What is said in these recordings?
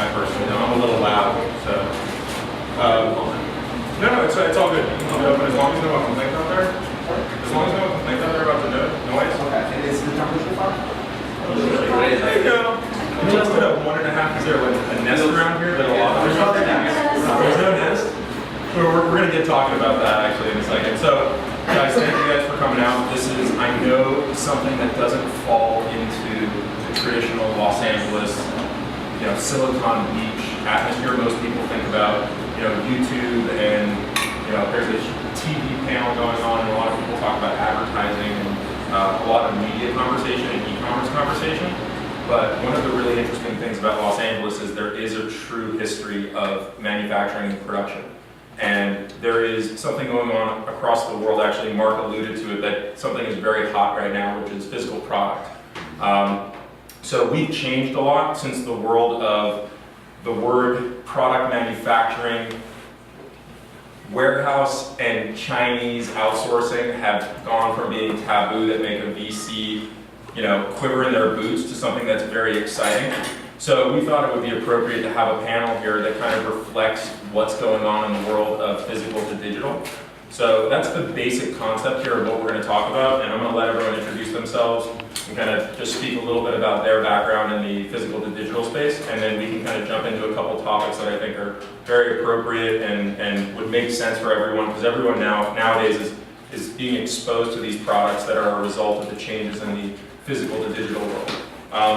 I personally don't. I'm a little loud, so. No, it's all good. But as long as no one complains out there, about the noise. Okay, and is the temperature fine? There you go. It's just at 1.5. Is there like a nest around here that a lot of There's no nest. We're going to get talking about that actually in a second. So, guys, thank you guys for coming out. This is, I know, something that doesn't fall into the traditional Los Angeles, Silicon Beach atmosphere. Most people think about, YouTube and, there's a TV panel going on, and a lot of people talk about advertising and a lot of media conversation and e-commerce conversation. But one of the really interesting things about Los Angeles is there is a true history of manufacturing and production. And there is something going on across the world, actually Mark alluded to it, that something is very hot right now, which is physical product. So we've changed a lot since the world of the word product manufacturing, warehouse and Chinese outsourcing have gone from being taboo that make a VC, quiver in their boots to something that's very exciting. So we thought it would be appropriate to have a panel here that kind of reflects what's going on in the world of physical to digital. So that's the basic concept here of what we're going to talk about, and I'm going to let everyone introduce themselves and kind of just speak a little bit about their background in the physical to digital space, and then we can kind of jump into a couple topics that I think are very appropriate and would make sense for everyone, because everyone nowadays is being exposed to these products that are a result of the changes in the physical to digital world.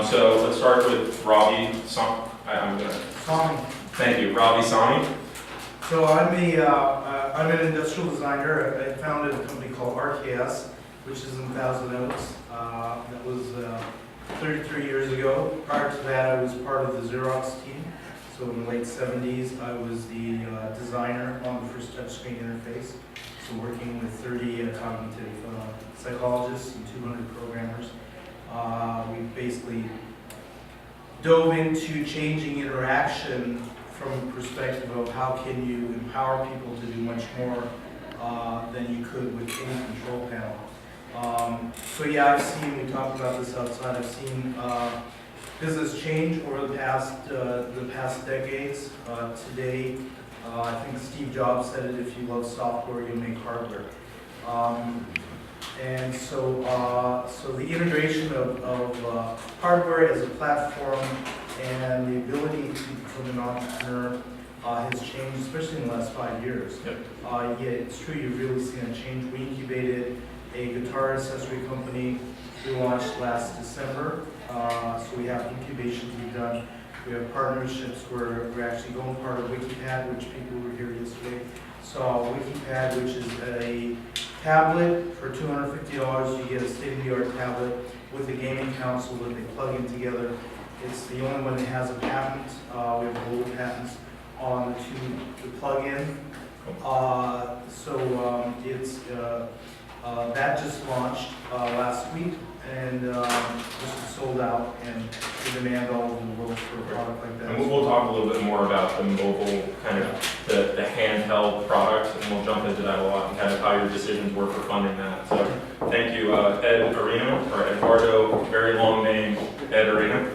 So let's start with Ravi. Sawhney. Thank you, Ravi Sawhney. So I'm an industrial designer. I founded a company called RKS, which is in Thousand Oaks. That was 33 years ago. Prior to that, I was part of the Xerox team. So in the late 70s, I was the designer on the first touchscreen interface. So working with 30 cognitive psychologists and 200 programmers. We basically dove into changing interaction from a perspective of how can you empower people to do much more than you could with any control panel. So yeah, we talked about this outside, I've seen business change over the past decades. Today, I think Steve Jobs said it, if you love software, you make hardware. And so the integration of hardware as a platform and the ability to become an entrepreneur has changed, especially in the last 5 years. Yep. Yeah, it's true, you've really seen a change. We incubated a guitar accessory company we launched last December. So we have incubation to be done. We have partnerships where we're actually going part of WikiPad, which people were here yesterday. So WikiPad, which is a tablet for $250, you get a state-of-the-art tablet with a gaming console that they plug in together. It's the only one that has a patent. We have global patents on the plug-in. That just launched last week and just sold out, and the demand all over the world for a product like that. And we'll talk a little bit more about the mobile, kind of the handheld product, and we'll jump into that a lot and kind of how your decisions were for funding that. So thank you, Ed Arino, or Eduardo, very long name, Ed Arino.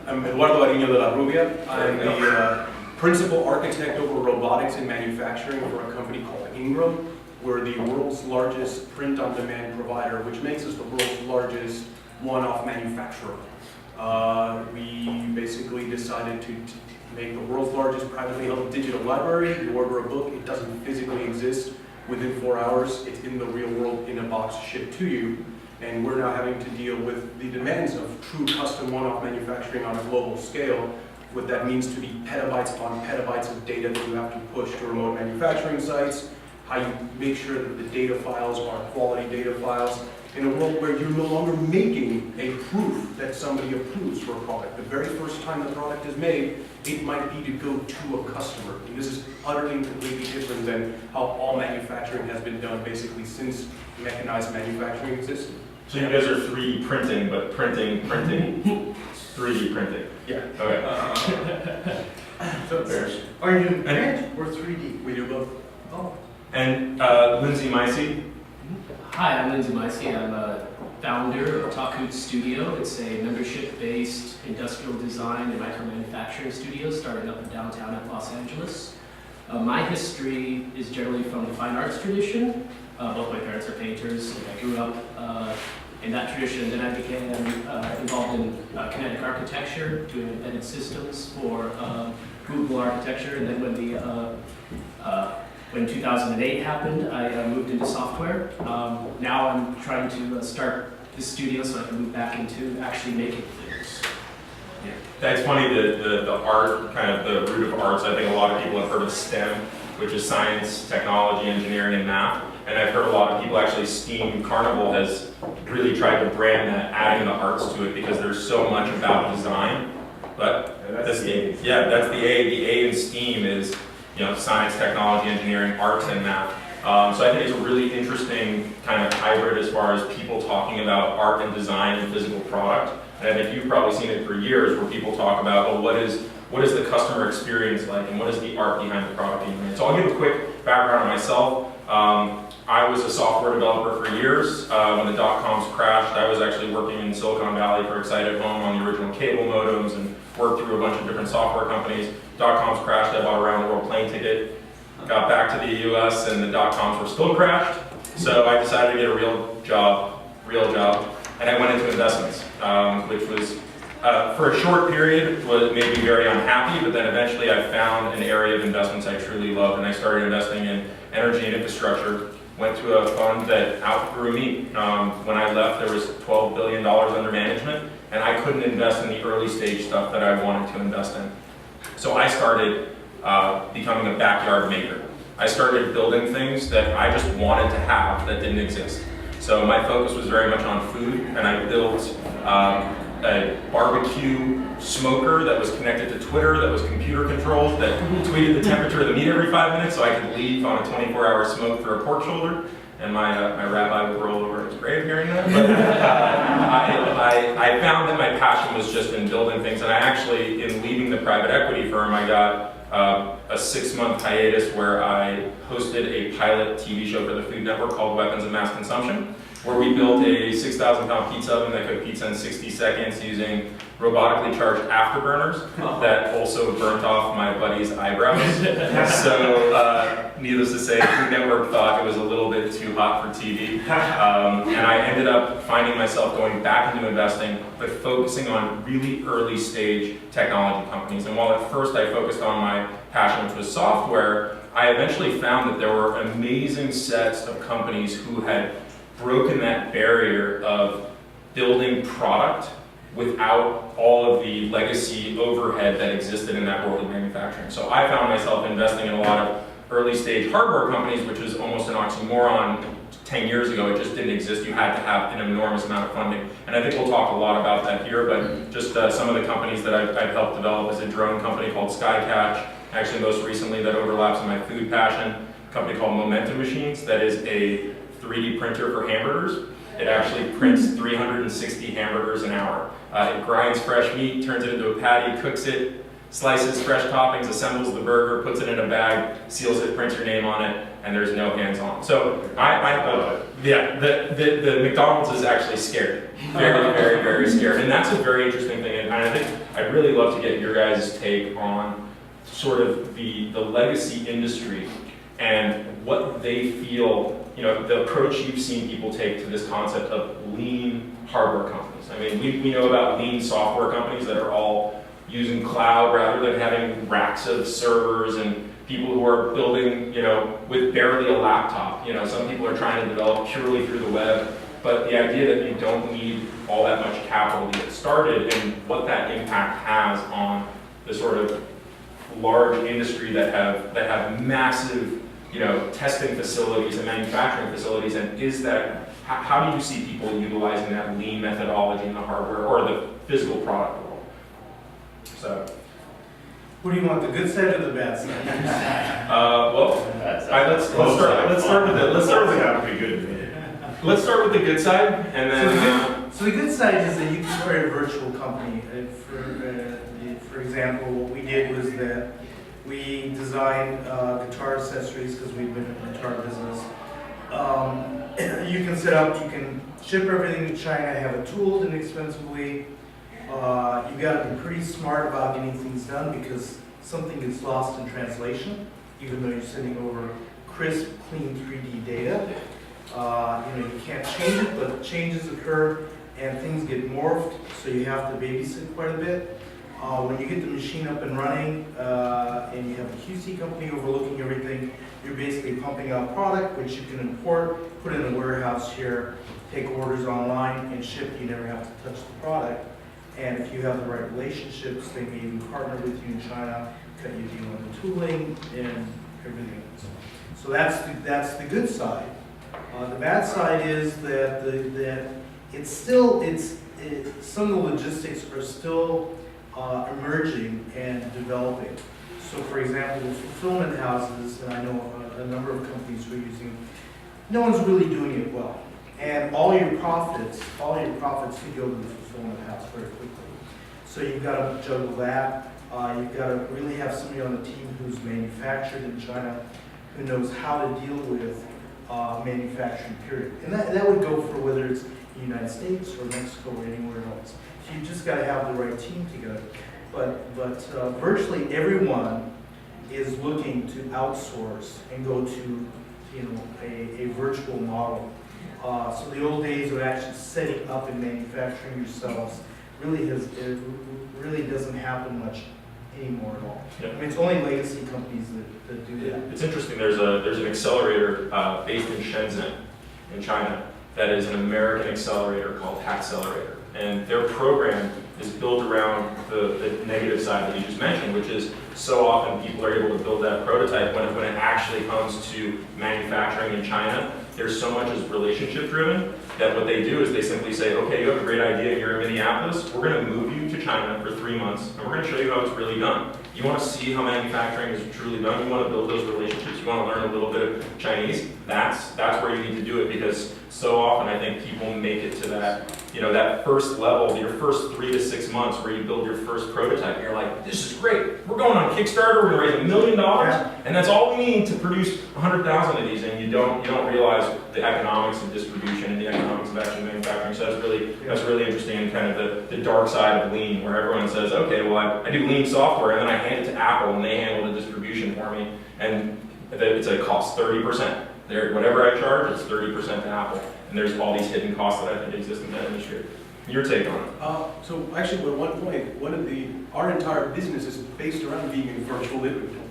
I'm Eduardo Arino de la Rubia. I'm the principal architect over robotics and manufacturing for a company called Ingram. We're the world's largest print-on-demand provider, which makes us the world's largest one-off manufacturer. We basically decided to make the world's largest privately held digital library. You order a book, it doesn't physically exist within 4 hours. It's in the real world in a box shipped to you. And we're now having to deal with the demands of true custom one-off manufacturing on a global scale. What that means to be petabytes on petabytes of data that you have to push to remote manufacturing sites, how you make sure that the data files are quality data files, in a world where you're no longer making a proof that somebody approves for a product. The very first time the product is made, it might be to go to a customer. And this is utterly and completely different than how all manufacturing has been done basically since mechanized manufacturing existed. So you guys are 3D printing, but printing, 3D printing. Yeah. Okay. Are you doing print or 3D? We do both. Oh. And Lindsay Micey? Hi, I'm Lindsay Meisey. I'm a founder of Talkoot Studio. It's a membership-based industrial design and micro-manufacturing studio starting up in downtown at Los Angeles. My history is generally from the fine arts tradition. Both my parents are painters. I grew up in that tradition. Then I became involved in kinetic architecture, doing embedded systems for movable architecture. And then when 2008 happened, I moved into software. Now I'm trying to start this studio so I can move back into actually making things. Yeah. That's funny, the art, kind of the root of arts. I think a lot of people have heard of STEM, which is science, technology, engineering, and math. And I've heard a lot of people actually, Steam Carnival has really tried to brand that, adding the arts to it, because there's so much about design. But that's the A. Yeah, that's the A. The A in STEAM is, science, technology, engineering, arts, and math. So I think it's a really interesting kind of hybrid as far as people talking about art and design and physical product. And I think you've probably seen it for years, where people talk about, well, what is the customer experience like, and what is the art behind the product being made? So I'll give a quick background on myself. I was a software developer for years. When the dot-coms crashed, I was actually working in Silicon Valley for Excited Home on the original cable modems and worked through a bunch of different software companies. Dot-coms crashed, I bought a round-the-world plane ticket, got back to the US, and the dot-coms were still crashed. So I decided to get a real job, and I went into investments, which was, for a short period, made me very unhappy, but then eventually I found an area of investments I truly loved, and I started investing in energy and infrastructure. Went to a fund that outgrew me. When I left, there was $12 billion under management, and I couldn't invest in the early stage stuff that I wanted to invest in. So I started becoming a backyard maker. I started building things that I just wanted to have that didn't exist. So my focus was very much on food, and I built a barbecue smoker that was connected to Twitter, that was computer controlled, that tweeted the temperature of the meat every 5 minutes so I could leave on a 24-hour smoke for a pork shoulder. And my rabbi would roll over in his grave hearing that. But I found that my passion was just in building things. And I actually, in leaving the private equity firm, I got a 6-month hiatus where I hosted a pilot TV show for the Food Network called Weapons of Mass Consumption, where we built a 6,000-pound pizza oven that cooked pizza in 60 seconds using robotically charged afterburners that also burnt off my buddy's eyebrows. So, needless to say, Food Network thought it was a little bit too hot for TV. And I ended up finding myself going back into investing, but focusing on really early stage technology companies. And while at first I focused on my passion, which was software, I eventually found that there were amazing sets of companies who had broken that barrier of building product without all of the legacy overhead that existed in that world of manufacturing. So I found myself investing in a lot of early stage hardware companies, which was almost an oxymoron 10 years ago. It just didn't exist. You had to have an enormous amount of funding. And I think we'll talk a lot about that here, but just some of the companies that I've helped develop is a drone company called Skycatch. Actually, most recently, that overlaps in my food passion, a company called Momentum Machines, that is a 3D printer for hamburgers. It actually prints 360 hamburgers an hour. It grinds fresh meat, turns it into a patty, cooks it, slices fresh toppings, assembles the burger, puts it in a bag, seals it, prints your name on it, and there's no hands-on. So the McDonald's is actually scared. Very, very, very scared. And that's a very interesting thing. And I think I'd really love to get your guys' take on sort of the legacy industry and what they feel, the approach you've seen people take to this concept of lean hardware companies. I mean, we know about lean software companies that are all using cloud rather than having racks of servers, and people who are building, with barely a laptop. Some people are trying to develop purely through the web, but the idea that you don't need all that much capital to get started, and what that impact has on the sort of large industry that have massive testing facilities and manufacturing facilities, and how do you see people utilizing that lean methodology in the hardware or the physical product world? So, What do you want, the good side or the bad side? Let's start with the good side, and then. So the good side is that you can create a virtual company. For example, what we did was that we designed guitar accessories, because we've been in the guitar business. You can set up, you can ship everything to China, have it tooled inexpensively. You gotta be pretty smart about getting things done because something gets lost in translation, even though you're sending over crisp, clean 3D data. You can't change it, but changes occur and things get morphed, so you have to babysit quite a bit. When you get the machine up and running and you have a QC company overlooking everything, you're basically pumping out product which you can import, put in a warehouse here, take orders online and ship. You never have to touch the product. And if you have the right relationships, they may even partner with you in China, cut you deal on the tooling and everything else. So that's the good side. The bad side is that some of the logistics are still emerging and developing. So for example, with fulfillment houses, and I know a number of companies who are using, no one's really doing it well. And all your profits could go to the fulfillment house very quickly. So you've got to juggle that. You've got to really have somebody on the team who's manufactured in China, who knows how to deal with manufacturing, period. And that would go for whether it's the United States or Mexico or anywhere else. So you've just got to have the right team together. But virtually everyone is looking to outsource and go to a virtual model. So the old days of actually setting up and manufacturing yourselves really doesn't happen much anymore at all. Yep. I mean, it's only legacy companies that do that. It's interesting. There's an accelerator based in Shenzhen, in China, that is an American accelerator called Hackcelerator, and their program is built around the negative side that you just mentioned, which is so often people are able to build that prototype when it actually comes to manufacturing in China. There's so much is relationship driven that what they do is they simply say, okay, you have a great idea here in Minneapolis, we're going to move you to China for 3 months and we're going to show you how it's really done. You want to see how manufacturing is truly done, you want to build those relationships, you want to learn a little bit of Chinese, that's where you need to do it, because so often I think people make it to that, that first level, your first 3 to 6 months where you build your first prototype, and you're like, this is great, we're going on Kickstarter, we're going to raise $1 million, and that's all we need to produce 100,000 of these, and you don't realize the economics of distribution and the economics of actually manufacturing. So that's really interesting, and kind of the dark side of lean, where everyone says, okay, well I do lean software, and then I hand it to Apple, and they handle the distribution for me, and it costs 30%. Whatever I charge, it's 30% to Apple. And there's all these hidden costs that I think exist in that industry. Your take on it? So actually, at one point, our entire business is based around being in virtual inventory.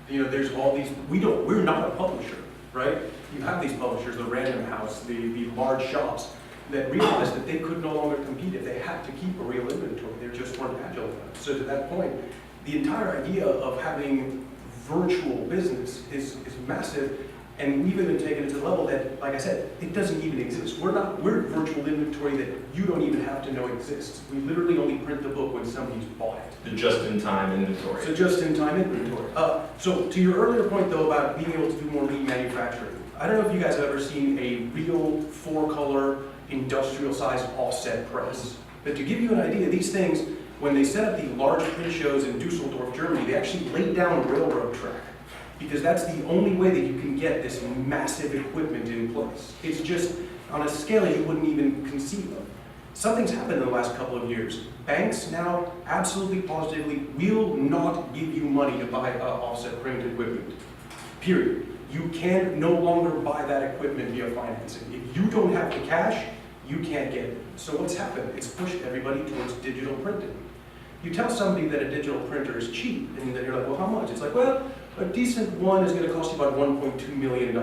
There's all these. We're not a publisher, right? You have these publishers, the Random House, the large shops, that realized that they could no longer compete if they had to keep a real inventory. They just weren't agile enough. So to that point, the entire idea of having virtual business is massive. And we've even taken it to the level that, like I said, it doesn't even exist. We're virtual inventory that you don't even have to know exists. We literally only print the book when somebody's bought it. The just-in-time inventory. So just-in-time inventory. So to your earlier point, though, about being able to do more lean manufacturing, I don't know if you guys have ever seen a real 4-color industrial-sized offset press. But to give you an idea, these things, when they set up the large print shows in Dusseldorf, Germany, they actually laid down a railroad track, because that's the only way that you can get this massive equipment in place. It's just on a scale you wouldn't even conceive of. Something's happened in the last couple of years. Banks now absolutely positively will not give you money to buy offset print equipment, period. You can no longer buy that equipment via financing. If you don't have the cash, you can't get it. So what's happened? It's pushed everybody towards digital printing. You tell somebody that a digital printer is cheap, and then you're like, well, how much? It's like, well, a decent one is going to cost you about $1.2 million.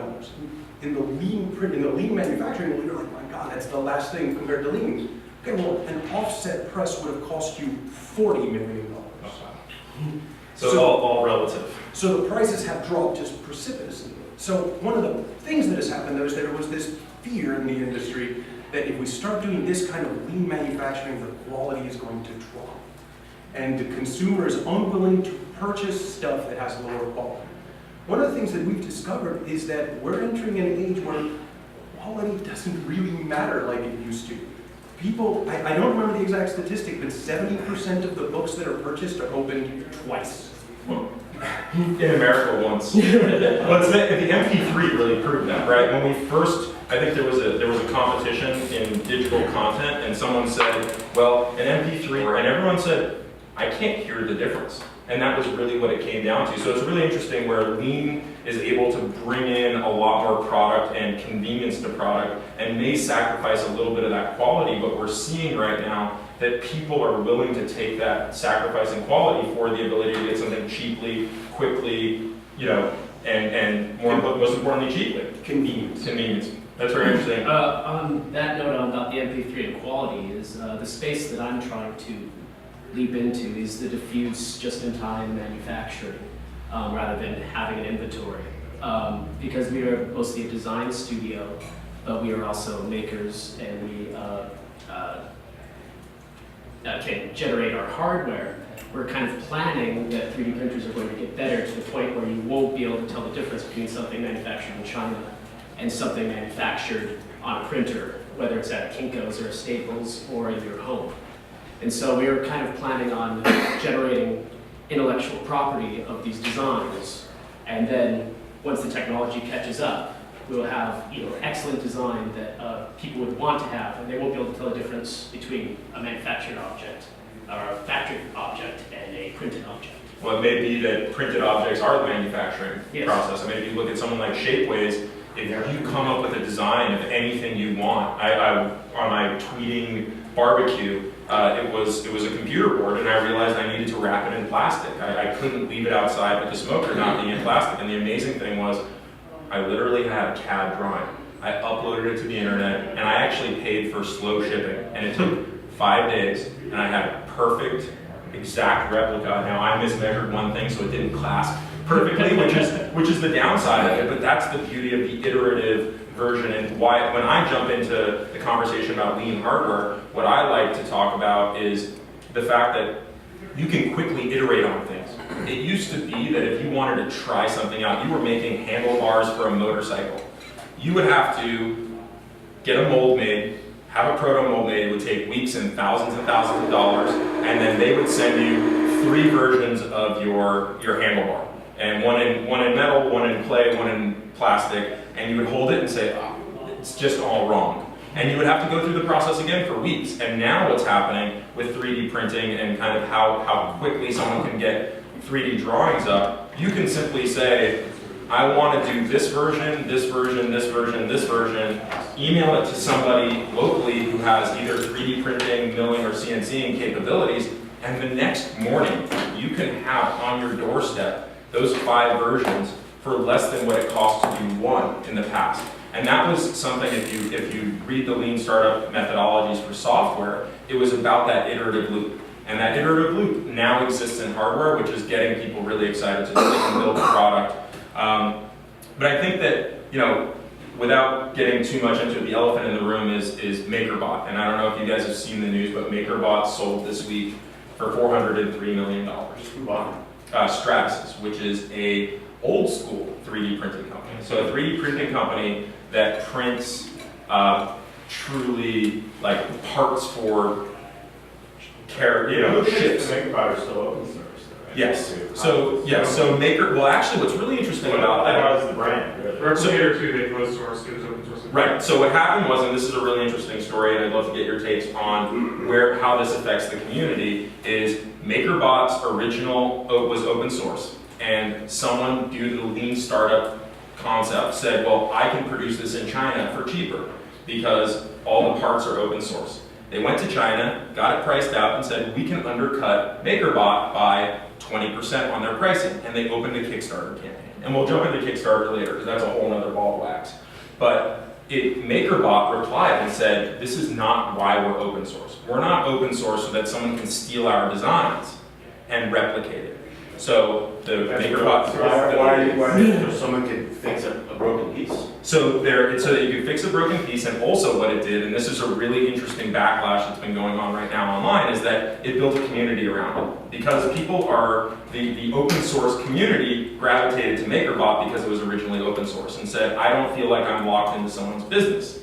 In the lean manufacturing world, you're like, my God, that's the last thing compared to lean. Okay, well, an offset press would have cost you $40 million. So all relative. So the prices have dropped just precipitously. So one of the things that has happened, though, is there was this fear in the industry that if we start doing this kind of lean manufacturing, the quality is going to drop. And the consumer is unwilling to purchase stuff that has lower quality. One of the things that we've discovered is that we're entering an age where quality doesn't really matter like it used to. People, I don't remember the exact statistic, but 70% of the books that are purchased are opened twice. in America once. Well, the MP3 really proved that, right? When we first, I think there was a competition in digital content, and someone said, well, an MP3, and everyone said, I can't hear the difference. And that was really what it came down to. So it's really interesting where Lean is able to bring in a lot more product and convenience to product and may sacrifice a little bit of that quality, but we're seeing right now that people are willing to take that sacrifice in quality for the ability to get something cheaply, quickly, you know, and most importantly, cheaply. Convenience. Convenience. That's very interesting. On that note about the MP3 and quality is the space that I'm trying to leap into is the diffuse just-in-time manufacturing rather than having an inventory. Because we are mostly a design studio, but we are also makers, and we can generate our hardware. We're kind of planning that 3D printers are going to get better to the point where you won't be able to tell the difference between something manufactured in China and something manufactured on a printer, whether it's at a Kinko's or a Staples or in your home. And so we were kind of planning on generating intellectual property of these designs, and then once the technology catches up, we'll have excellent design that people would want to have, and they won't be able to tell the difference between a manufactured object or a factory object and a printed object. Well, it may be that printed objects are the manufacturing Yes. process. I mean, if you look at someone like Shapeways, if you come up with a design of anything you want, I on my tweeting barbecue, it was a computer board, and I realized I needed to wrap it in plastic. I couldn't leave it outside with the smoker not being in plastic. And the amazing thing was, I literally had a CAD drawing. I uploaded it to the internet, and I actually paid for slow shipping. And it took 5 days, and I had a perfect, exact replica. Now I mismeasured one thing, so it didn't clasp perfectly, which is the downside of it. But that's the beauty of the iterative version, and why when I jump into the conversation about lean hardware, what I like to talk about is the fact that you can quickly iterate on things. It used to be that if you wanted to try something out, you were making handlebars for a motorcycle. You would have to get a mold made, have a proto mold made. It would take weeks and thousands of dollars, and then they would send you 3 versions of your handlebar, and one in metal, one in clay, one in plastic, and you would hold it and say, oh, it's just all wrong. And you would have to go through the process again for weeks. And now what's happening with 3D printing and kind of how quickly someone can get 3D drawings up, you can simply say, I want to do this version, this version, this version, this version, email it to somebody locally who has either 3D printing, milling, or CNCing capabilities, and the next morning you can have on your doorstep those 5 versions for less than what it cost to do one in the past. And that was something, if you read the lean startup methodologies for software, it was about that iterative loop. And that iterative loop now exists in hardware, which is getting people really excited so that they can build a product. But I think that, without getting too much into it, the elephant in the room is MakerBot. And I don't know if you guys have seen the news, but MakerBot sold this week for $403 million. Stratasys, which is a old school 3D printing company. So a 3D printing company that prints truly like parts for ships. MakerBot are still open source, though, right? Yes. So Maker. Well, actually, what's really interesting about that is the brand. Replicator too, they closed source, it was open source. Right. So what happened was, and this is a really interesting story, and I'd love to get your takes on how this affects the community, is MakerBot's original was open source, and someone, due to the lean startup concept, said, well, I can produce this in China for cheaper because all the parts are open source. They went to China, got it priced out, and said, we can undercut MakerBot by 20% on their pricing, and they opened a Kickstarter campaign. And we'll jump into Kickstarter later, because that's a whole other ball of wax. But MakerBot replied and said, this is not why we're open source. We're not open source so that someone can steal our designs and replicate it. So the MakerBot... Why someone can fix a broken piece? So that you can fix a broken piece, and also what it did, and this is a really interesting backlash that's been going on right now online, is that it built a community around it. Because people are, the open source community gravitated to MakerBot because it was originally open source and said, I don't feel like I'm locked into someone's business.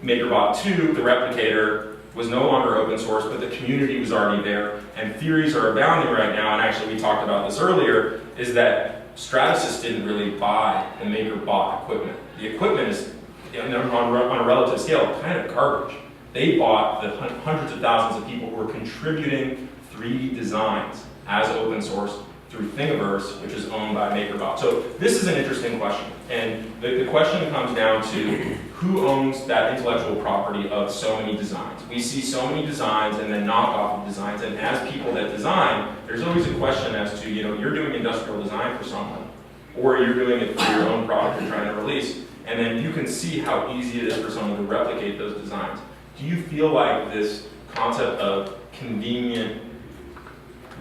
MakerBot 2, the replicator, was no longer open source, but the community was already there, and theories are abounding right now, and actually we talked about this earlier, is that Stratasys didn't really buy the maker-bought equipment. The equipment is, on a relative scale, kind of garbage. They bought the hundreds of thousands of people who were contributing 3D designs as open source through Thingiverse, which is owned by MakerBot. So this is an interesting question. And the question comes down to who owns that intellectual property of so many designs. We see so many designs and then knockoff of designs, and as people that design, there's always a question as to, you're doing industrial design for someone, or you're doing it for your own product you're trying to release, and then you can see how easy it is for someone to replicate those designs. Do you feel like this concept of convenient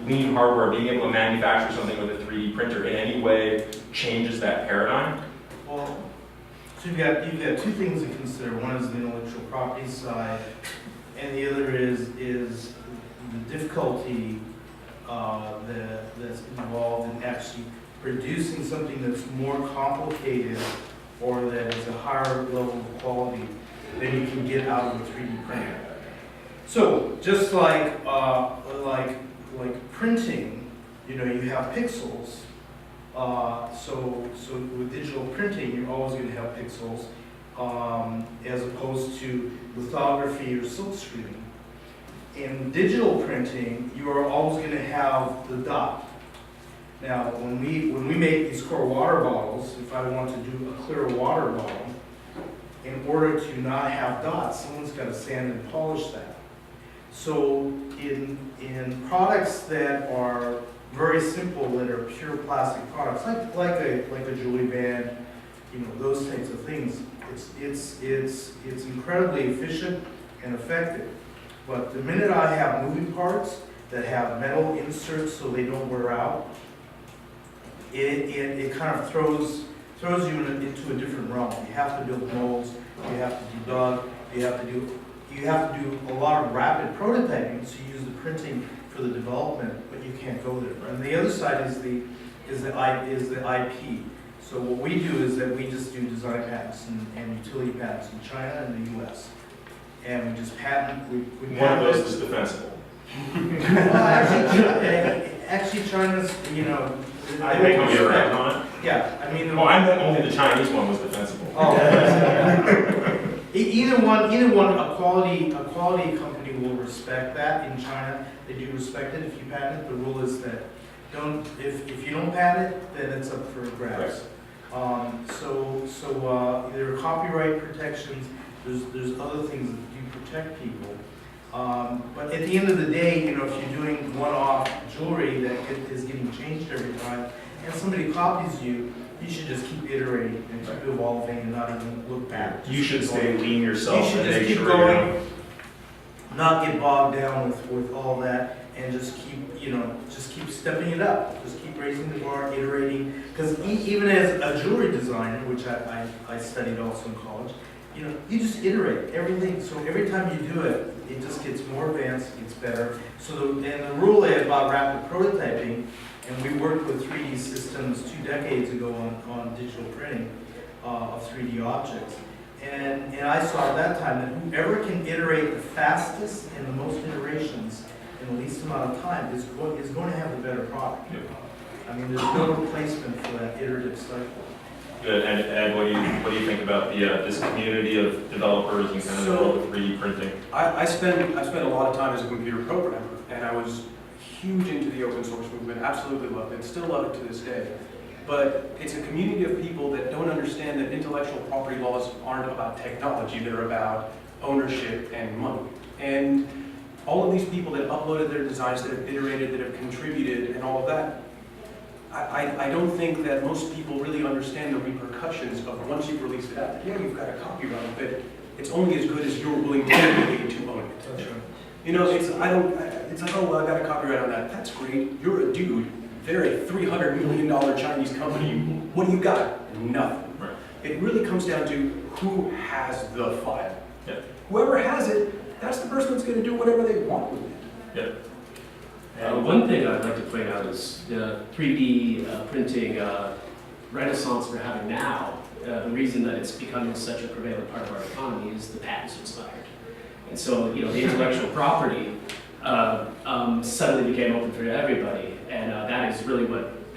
lean hardware, being able to manufacture something with a 3D printer in any way changes that paradigm? Well, so you've got two things to consider. One is the intellectual property side, and the other is the difficulty that's involved in actually producing something that's more complicated or that is a higher level of quality than you can get out of a 3D printer. So just like printing, you have pixels. So with digital printing, you're always going to have pixels, as opposed to lithography or silk screening. In digital printing, you are always going to have the dot. Now, when we make these core water bottles, if I want to do a clear water bottle, in order to not have dots, someone's got to sand and polish that. So in products that are very simple, that are pure plastic products, like a jewelry band, those types of things, it's incredibly efficient and effective. But the minute I have moving parts that have metal inserts so they don't wear out, it kind of throws you into a different realm. You have to build molds, you have to debug, you have to do a lot of rapid prototyping, so you use the printing for the development, but you can't go there. And the other side is the IP. So what we do is that we just do design patents and utility patents in China and the US. And we just patent, we One of those is defensible. Well, actually China's, I think I'll be around on it. Yeah, I mean. I meant only the Chinese one was defensible. Oh. Either one, a quality company will respect that. In China, they do respect it if you patent it. The rule is that if you don't patent it, then it's up for grabs. So there are copyright protections. There's other things that do protect people. But at the end of the day, if you're doing one-off jewelry that is getting changed every time, and somebody copies you, you should just keep iterating and keep evolving and not even look back. You should stay lean yourself. You should and just make keep sure going, not get bogged down with all that, and just keep stepping it up. Just keep raising the bar, iterating. Because even as a jewelry designer, which I studied also in college, you just iterate everything. So every time you do it, it just gets more advanced, it gets better. So the rule about rapid prototyping, and we worked with 3D systems 2 decades ago on digital printing of 3D objects. And I saw at that time that whoever can iterate the fastest and the most iterations in the least amount of time is going to have the better product. I mean, there's no replacement for that iterative cycle. Good. And Ed, what do you think about this community of developers and kind of the world of 3D printing? I spent a lot of time as a computer programmer, and I was huge into the open source movement, absolutely loved it, still love it to this day. But it's a community of people that don't understand that intellectual property laws aren't about technology, they're about ownership and money. And all of these people that uploaded their designs, that have iterated, that have contributed, and all of that, I don't think that most people really understand the repercussions of once you've released it out. Yeah, you've got a copyright, but it's only as good as you're willing to own it. That's right. It's like, oh, well, I got a copyright on that. That's great. You're a dude. They're a $300 million Chinese company. What do you got? Nothing. Right. It really comes down to who has the file. Yeah. Whoever has it, that's the person that's going to do whatever they want with it. Yeah. One thing I'd like to point out is the 3D printing renaissance we're having now. The reason that it's becoming such a prevalent part of our economy is the patents expired. And so, the intellectual property suddenly became open for everybody. And that is really what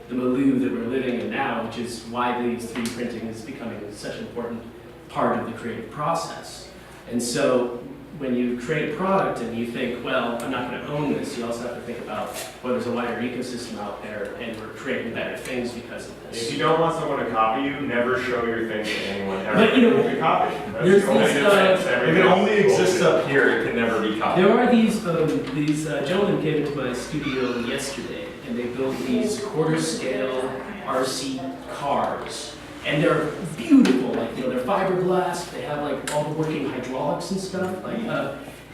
the milieu that we're living in now, which is why these 3D printing is becoming such an important part of the creative process. And so when you create a product and you think, well, I'm not going to own this, you also have to think about, well, there's a wider ecosystem out there and we're creating better things because of this. If you don't want someone to copy you, never show your thing to anyone ever. But, you know, to copy. That's there's the only these, defense. If Everything it else only is exists bullshit. up here, it can never be copied. There are these gentlemen came into my studio yesterday, and they built these quarter-scale RC cars, and they're beautiful. Like, you know, they're fiberglass. They have like all the working hydraulics and stuff. Like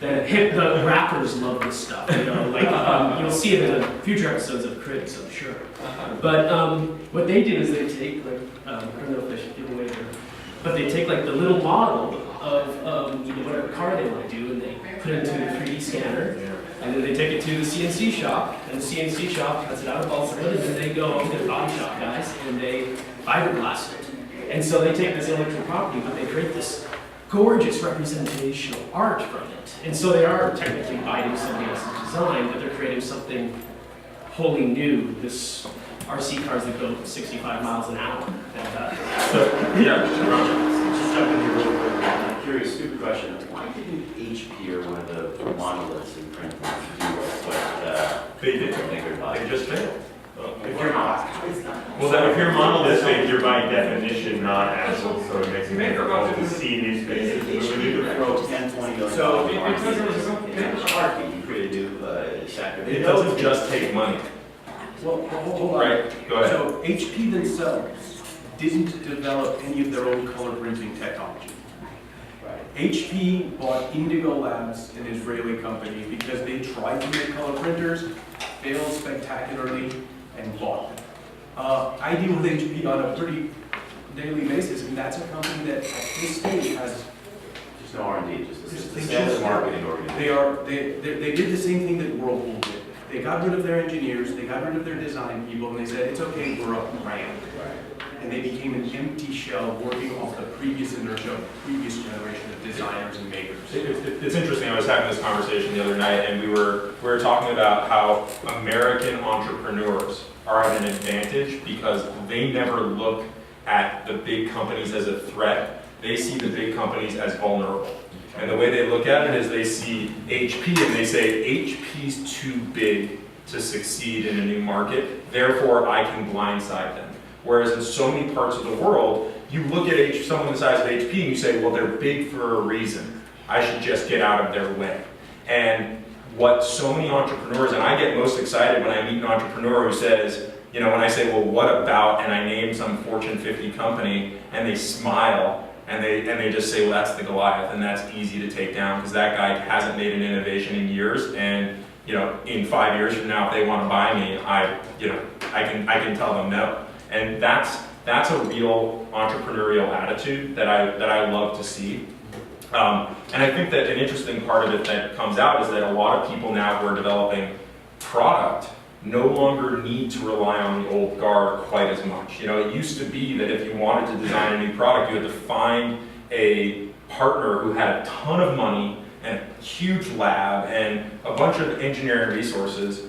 the rappers love this stuff. You know, like you'll see it in the future episodes of Critics, I'm sure. But what they do is they take like I don't know if I should give away their, but they take like the little model of you know, whatever car they want to do, and they put it into a 3D scanner, and then they take it to the CNC shop, and the CNC shop cuts it out of balsa wood, and then they go to the body shop guys, and they fiberglass it. And so they take this intellectual property, but they create this gorgeous representational art from it. And so they are technically biting somebody else's design, but they're creating something wholly new. This RC cars that go 65 miles an hour. So, yeah, Just jump in here real quick. I'm curious, stupid question. Why didn't HP or one of the monoliths in print do what they did. they They just failed. If you're well, then if you're monolithic, you're by definition not agile, so it makes it difficult to see new spaces moving into the throw 10, 20 million So, you create a new sector. It doesn't just take money. Well, hold on. Right, go ahead. So HP themselves didn't develop any of their own color printing technology. HP bought Indigo Labs, an Israeli company, because they tried to make color printers, failed spectacularly, and bought them. I deal with HP on a pretty daily basis, and that's a company that at this stage has. There's no R&D, just Just the think sales just- and marketing organization. They did the same thing that Whirlpool did. They got rid of their engineers, they got rid of their design people, and they said, it's okay, we're a brand. And they became an empty shell working off the previous inertia of the previous generation of designers and makers. It's interesting. I was having this conversation the other night, and we were talking about how American entrepreneurs are at an advantage because they never look at the big companies as a threat. They see the big companies as vulnerable. And the way they look at it is they see HP and they say, HP's too big to succeed in a new market, therefore I can blindside them. Whereas in so many parts of the world, you look at someone the size of HP and you say, well, they're big for a reason. I should just get out of their way. And what so many entrepreneurs, and I get most excited when I meet an entrepreneur who says, you know, when I say, well, what about, and I name some Fortune 50 company, and they smile, and they just say, well, that's the Goliath, and that's easy to take down, because that guy hasn't made an innovation in years, and you know, in 5 years from now, if they want to buy me, I can tell them no. And that's a real entrepreneurial attitude that I love to see. And I think that an interesting part of it that comes out is that a lot of people now who are developing product no longer need to rely on the old guard quite as much. You know, it used to be that if you wanted to design a new product, you had to find a partner who had a ton of money and a huge lab and a bunch of engineering resources,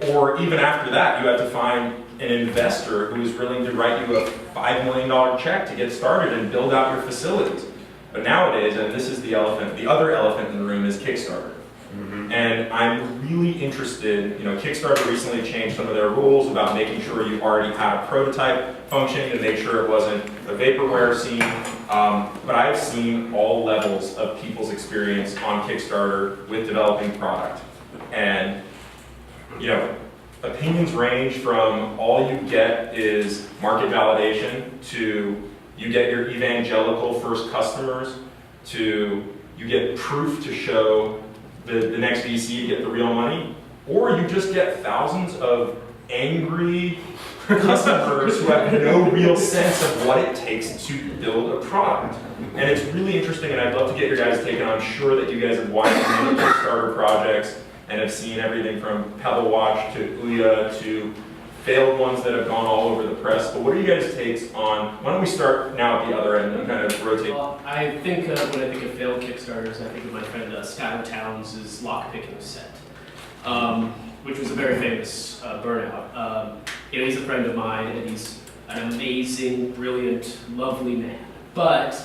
or even after that, you had to find an investor who was willing to write you a $5 million check to get started and build out your facilities. But nowadays, and this is the other elephant in the room is Kickstarter. And I'm really interested, you know, Kickstarter recently changed some of their rules about making sure you already had a prototype functioning to make sure it wasn't a vaporware scene. But I've seen all levels of people's experience on Kickstarter with developing product. And, you know, opinions range from all you get is market validation to you get your evangelical first customers to you get proof to show the next VC to get the real money, or you just get thousands of angry customers who have no real sense of what it takes to build a product. And it's really interesting, and I'd love to get your guys' take, and I'm sure that you guys have watched many Kickstarter projects and have seen everything from Pebble Watch to Ouya to failed ones that have gone all over the press. But what are you guys' takes on, why don't we start now at the other end and kind of rotate? Well, I think when I think of failed Kickstarters, I think of my friend Skylar Towns' lockpicking set. which was a very famous burnout. He's a friend of mine, and he's an amazing, brilliant, lovely man. But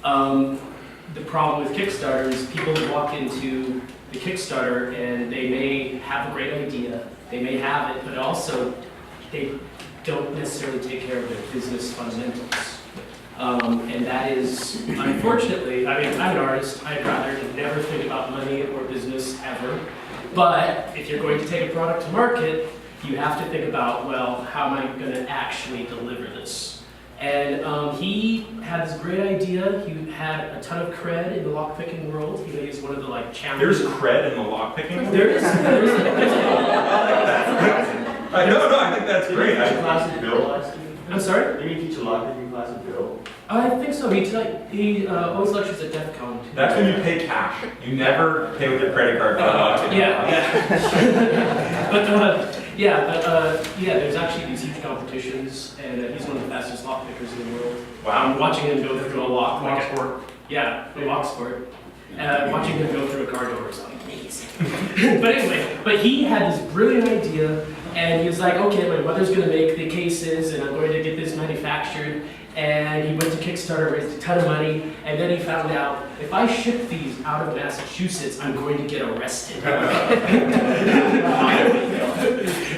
the problem with Kickstarter is people walk into the Kickstarter and they may have a great idea, they may have it, but also they don't necessarily take care of their business fundamentals. And that is, unfortunately, I mean, I'm an artist, I'd rather never think about money or business ever. But if you're going to take a product to market, you have to think about, well, how am I going to actually deliver this? And he had this great idea. He had a ton of cred in the lockpicking world. He's one of the champions. There's cred in the lockpicking? There is. No, I think that's great. Class of Bill. I'm sorry? Did you teach a lockpicking class of Bill? I think so. He always lectures at DEF CON. That's when you pay cash. You never pay with your credit card. Yeah. There's actually these huge competitions, and he's one of the fastest lock pickers in the world. Wow. Watching him go through a lock, Locksport. a lock sport. Watching him go through a car door is amazing. but he had this brilliant idea, and he was like, okay, my mother's gonna make the cases, and I'm going to get this manufactured. And he went to Kickstarter, raised a ton of money, and then he found out, if I ship these out of Massachusetts, I'm going to get arrested.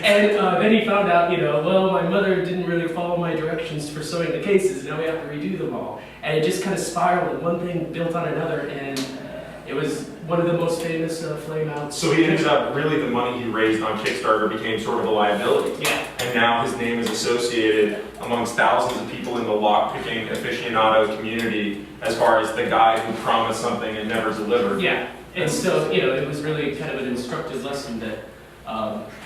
And then he found out, well, my mother didn't really follow my directions for sewing the cases, now we have to redo them all. And it just kind of spiraled, and one thing built on another, and it was one of the most famous flame outs. So he ended up, really the money he raised on Kickstarter became sort of a liability. Yeah. And now his name is associated amongst thousands of people in the lockpicking aficionado community as far as the guy who promised something and never delivered. Yeah, and so, it was really kind of an instructive lesson that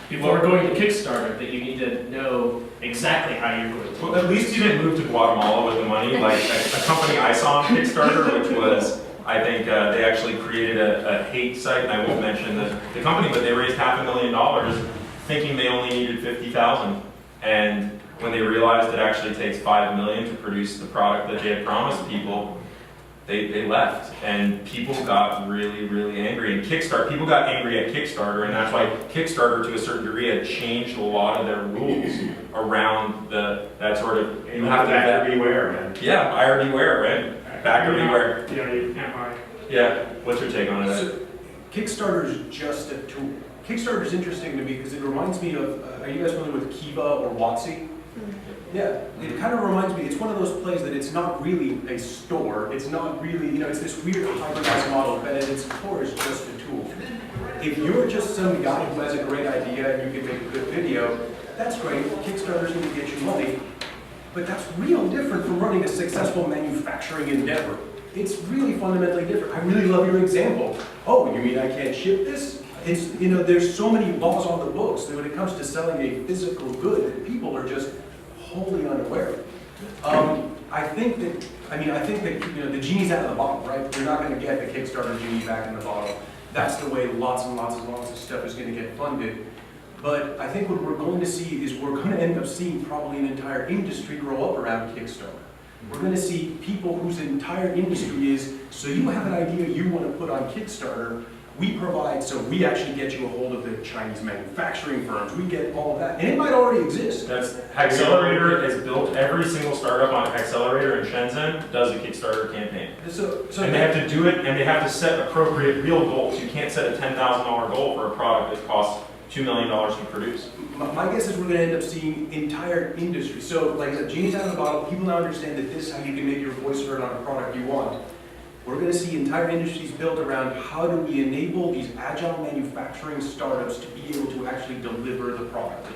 before going to Kickstarter, that you need to know exactly how you're going to. Well, at least he didn't move to Guatemala with the money, like a company I saw on Kickstarter, which was, I think they actually created a hate site, and I won't mention the company, but they raised $500,000 thinking they only needed 50,000. And when they realized it actually takes 5 million to produce the product that they had promised people, they left. And people got really, really angry. And people got angry at Kickstarter, and that's why Kickstarter, to a certain degree, had changed a lot of their rules around that sort of. You have to buyer beware, man. Yeah, buyer beware, right? Backer beware. You can't buy. Yeah. What's your take on it? So, Kickstarter is just a tool. Kickstarter is interesting to me because it reminds me of, are you guys familiar with Kiva or Watsy? Yeah, it kind of reminds me, it's one of those plays that it's not really a store, it's not really, it's this weird hybridized model, but at its core is just a tool. If you're just some guy who has a great idea and you can make a good video, that's great, Kickstarter's going to get you money, but that's real different from running a successful manufacturing endeavor. It's really fundamentally different. I really love your example. Oh, you mean I can't ship this? It's, there's so many laws on the books that when it comes to selling a physical good, that people are just wholly unaware. I think that the genie's out of the bottle, right? You're not going to get the Kickstarter genie back in the bottle. That's the way lots and lots and lots of stuff is going to get funded. But I think what we're going to see is we're going to end up seeing probably an entire industry grow up around Kickstarter. We're going to see people whose entire industry is, so you have an idea you want to put on Kickstarter, we provide, so we actually get you a hold of the Chinese manufacturing firms, we get all of that, and it might already exist. That's Accelerator has built, every single startup on Accelerator in Shenzhen does a Kickstarter campaign. And they have to do it, and they have to set appropriate real goals. You can't set a $10,000 goal for a product that costs $2 million to produce. My guess is we're going to end up seeing entire industry. So, like the genie's out of the bottle, people now understand that this is how you can make your voice heard on a product you want. We're going to see entire industries built around how do we enable these agile manufacturing startups to be able to actually deliver the product.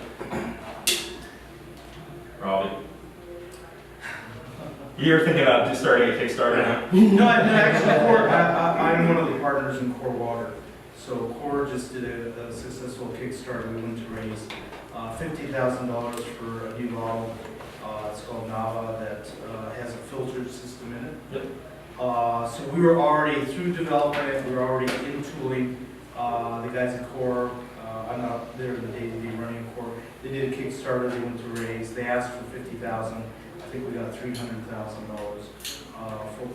Ravi. You're thinking about just starting a Kickstarter now? No, actually, I'm one of the partners in Core Water. So Core just did a successful Kickstarter. We went to raise $50,000 for a new model. It's called Nava that has a filtered system in it. Yep. So we were already through development, we were already in tooling. The guys at Core, I'm not there in the day-to-day running Core. They did a Kickstarter, they went to raise, they asked for $50,000. I think we got $300,000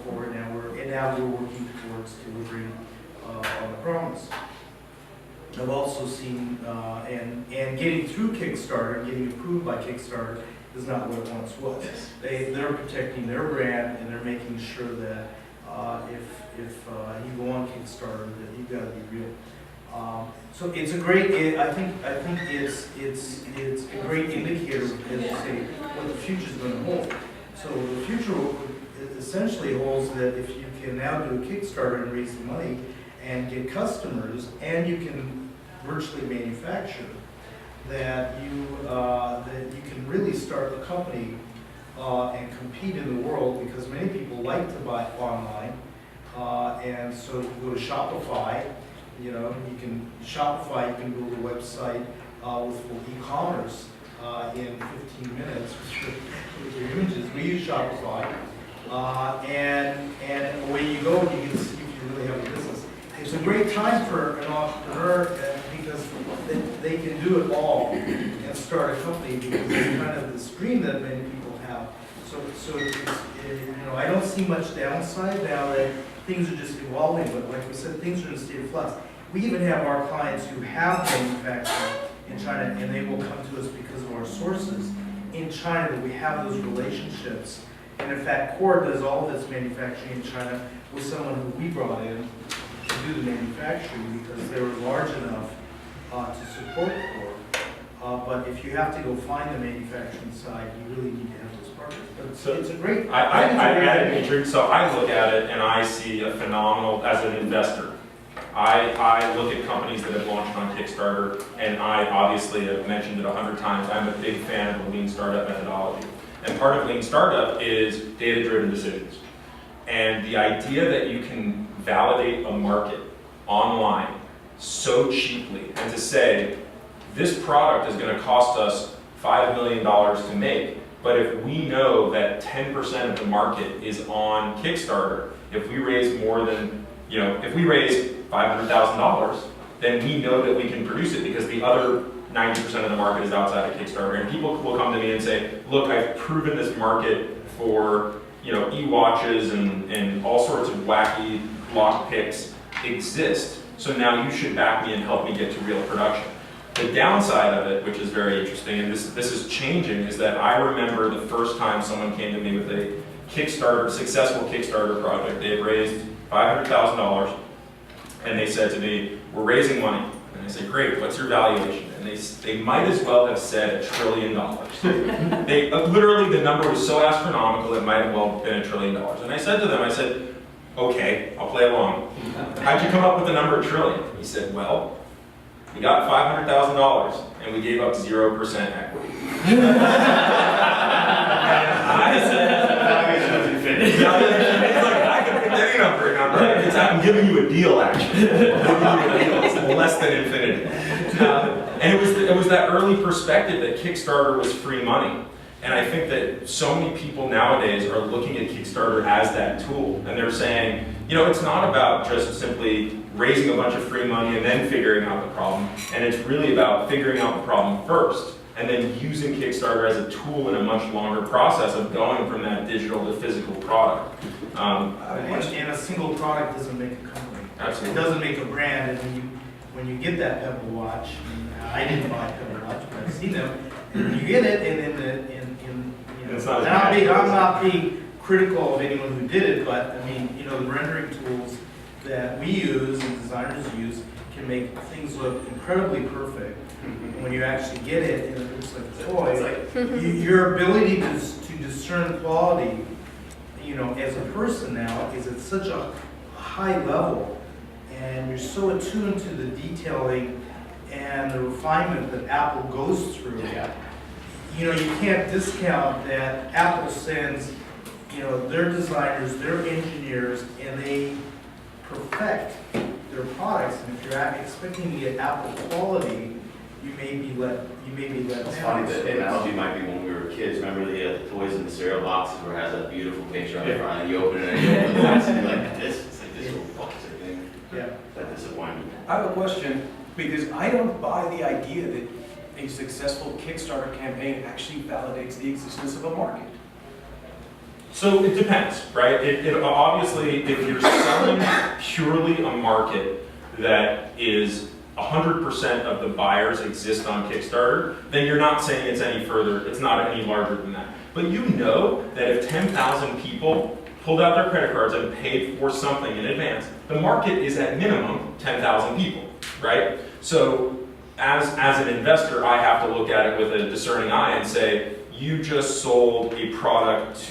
for it, and now we're working towards delivering on the promise. I've also seen, and getting through Kickstarter, getting approved by Kickstarter is not what it once was. They're protecting their brand and they're making sure that if you go on Kickstarter, that you've got to be real. So it's a great. I think it's a great indicator, as you say, what the future is going to hold. So the future essentially holds that if you can now do a Kickstarter and raise the money and get customers, and you can virtually manufacture, that you can really start a company and compete in the world, because many people like to buy online, and so you go to Shopify. You know, you can build a website with full e-commerce in 15 minutes with your images. We use Shopify, and away you go, and you can see if you really have a business. It's a great time for an entrepreneur because they can do it all and start a company, because it's kind of this dream that many people have. So I don't see much downside now that things are just evolving, but like we said, things are in a state of flux. We even have our clients who have manufactured in China, and they will come to us because of our sources in China, that we have those relationships. And in fact, Core does all of its manufacturing in China with someone who we brought in to do the manufacturing, because they were large enough to support Core. But if you have to go find the manufacturing side, you really need to have those partners. But So it's a great. So I look at it and I see a phenomenal, as an investor, I look at companies that have launched on Kickstarter, and I obviously have mentioned it 100 times. I'm a big fan of the lean startup methodology. And part of lean startup is data-driven decisions. And the idea that you can validate a market online so cheaply, and to say, this product is going to cost us $5 million to make, but if we know that 10% of the market is on Kickstarter, if we raise more than, if we raise $500,000, then we know that we can produce it, because the other 90% of the market is outside of Kickstarter. And people will come to me and say, look, I've proven this market for e-watches and all sorts of wacky lock picks exist, so now you should back me and help me get to real production. The downside of it, which is very interesting, and this is changing, is that I remember the first time someone came to me with a successful Kickstarter project. They had raised $500,000, and they said to me, we're raising money. And I said, great, what's your valuation? And they might as well have said $1 trillion. They literally, the number was so astronomical, it might have well been $1 trillion. And I said to them, okay, I'll play along. How'd you come up with the number $1 trillion? He said, well, we got $500,000, and we gave up 0% equity. I said, it's like, I can pick any number. I'm giving you a deal, actually. It's less than infinity. And it was that early perspective that Kickstarter was free money. And I think that so many people nowadays are looking at Kickstarter as that tool. And they're saying, it's not about just simply raising a bunch of free money and then figuring out the problem. And it's really about figuring out the problem first, and then using Kickstarter as a tool in a much longer process of going from that digital to physical product. And a single product doesn't make a company. Absolutely. It doesn't make a brand. And when you get that Pebble watch, I didn't buy a Pebble watch, but I've seen them. And you get it, and It's not I'm not being critical of anyone who did it, but I mean, the rendering tools that we use and designers use can make things look incredibly perfect. And when you actually get it, and it looks like a toy, your ability to discern quality, as a person now, is at such a high level, and you're so attuned to the detailing and the refinement that Apple goes through. You can't discount that Apple sends, their designers, their engineers, and they perfect their products. And if you're expecting to get Apple quality, you may be let It's down. funny, the analogy might be when we were kids. Remember the toys in the cereal boxes where it has that beautiful picture on the front, and you open it and you open the box and you're like, it's like this little box thing. Yeah. That disappointment. I have a question, because I don't buy the idea that a successful Kickstarter campaign actually validates the existence of a market. So it depends, right? It obviously, if you're selling purely a market that is 100% of the buyers exist on Kickstarter, then you're not saying it's any further, it's not any larger than that. But you know that if 10,000 people pulled out their credit cards and paid for something in advance, the market is at minimum 10,000 people, right? So as an investor, I have to look at it with a discerning eye and say, you just sold a product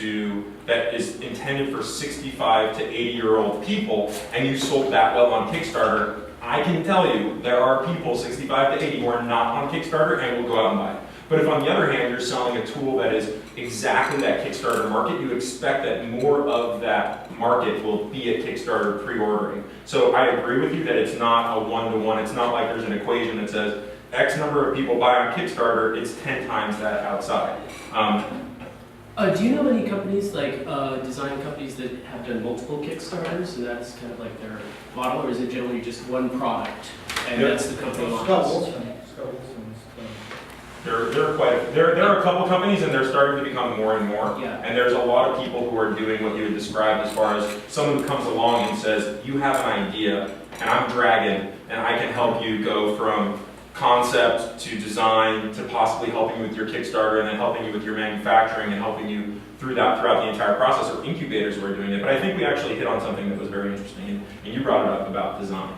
that is intended for 65 to 80-year-old people, and you sold that well on Kickstarter. I can tell you there are people 65 to 80 who are not on Kickstarter and will go out and buy it. But if on the other hand you're selling a tool that is exactly that Kickstarter market, you expect that more of that market will be at Kickstarter pre-ordering. So I agree with you that it's not a one-to-one. It's not like there's an equation that says X number of people buy on Kickstarter, it's 10 times that outside. Do you know any companies, like design companies that have done multiple Kickstarters, and that's kind of like their model, or is it generally just one product, and that's the company launches? There are a couple companies, and they're starting to become more and more. Yeah. And there's a lot of people who are doing what you had described as far as someone who comes along and says, you have an idea, and I'm Dragon, and I can help you go from concept to design to possibly helping you with your Kickstarter and then helping you with your manufacturing and helping you throughout the entire process, or incubators who are doing it. But I think we actually hit on something that was very interesting, and you brought it up about design.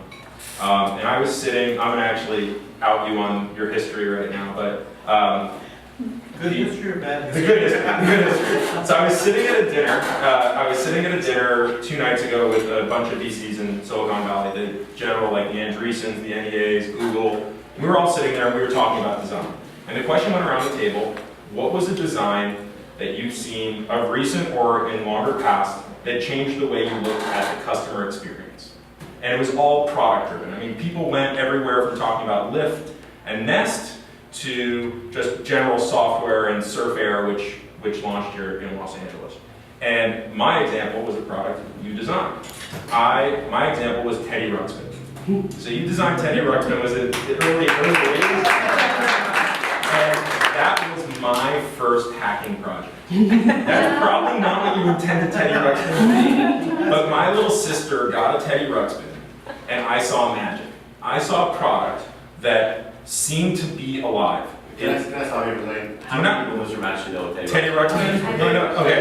And I was sitting, I'm going to actually out you on your history right now, but Good history or bad the history? good history. So I was sitting at a dinner 2 nights ago with a bunch of VCs in Silicon Valley, the general, like the Andreessens, the NEAs, Google. We were all sitting there and we were talking about design. And the question went around the table, what was a design that you've seen of recent or in longer past that changed the way you looked at the customer experience? And it was all product driven. I mean, people went everywhere from talking about Lyft and Nest to just general software and Surf Air, which launched here in Los Angeles. And my example was a product you designed. My example was Teddy Ruxpin. So you designed Teddy Ruxpin, was it the early days? And that was my first hacking project. That's probably not what you intended Teddy Ruxpin to be, but my little sister got a Teddy Ruxpin, and I saw magic. I saw a product that seemed to be alive. Can I stop you for a second? How many people in Mr. Match know Teddy Ruxpin? No, okay.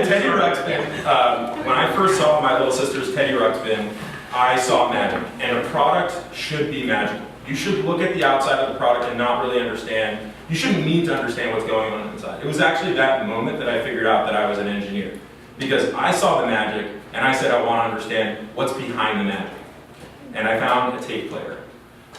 Teddy Ruxpin. When I first saw my little sister's Teddy Ruxpin, I saw magic. And a product should be magical. You should look at the outside of the product and not really understand. You shouldn't need to understand what's going on inside. It was actually that moment that I figured out that I was an engineer. Because I saw the magic, and I said I want to understand what's behind the magic. And I found a tape player.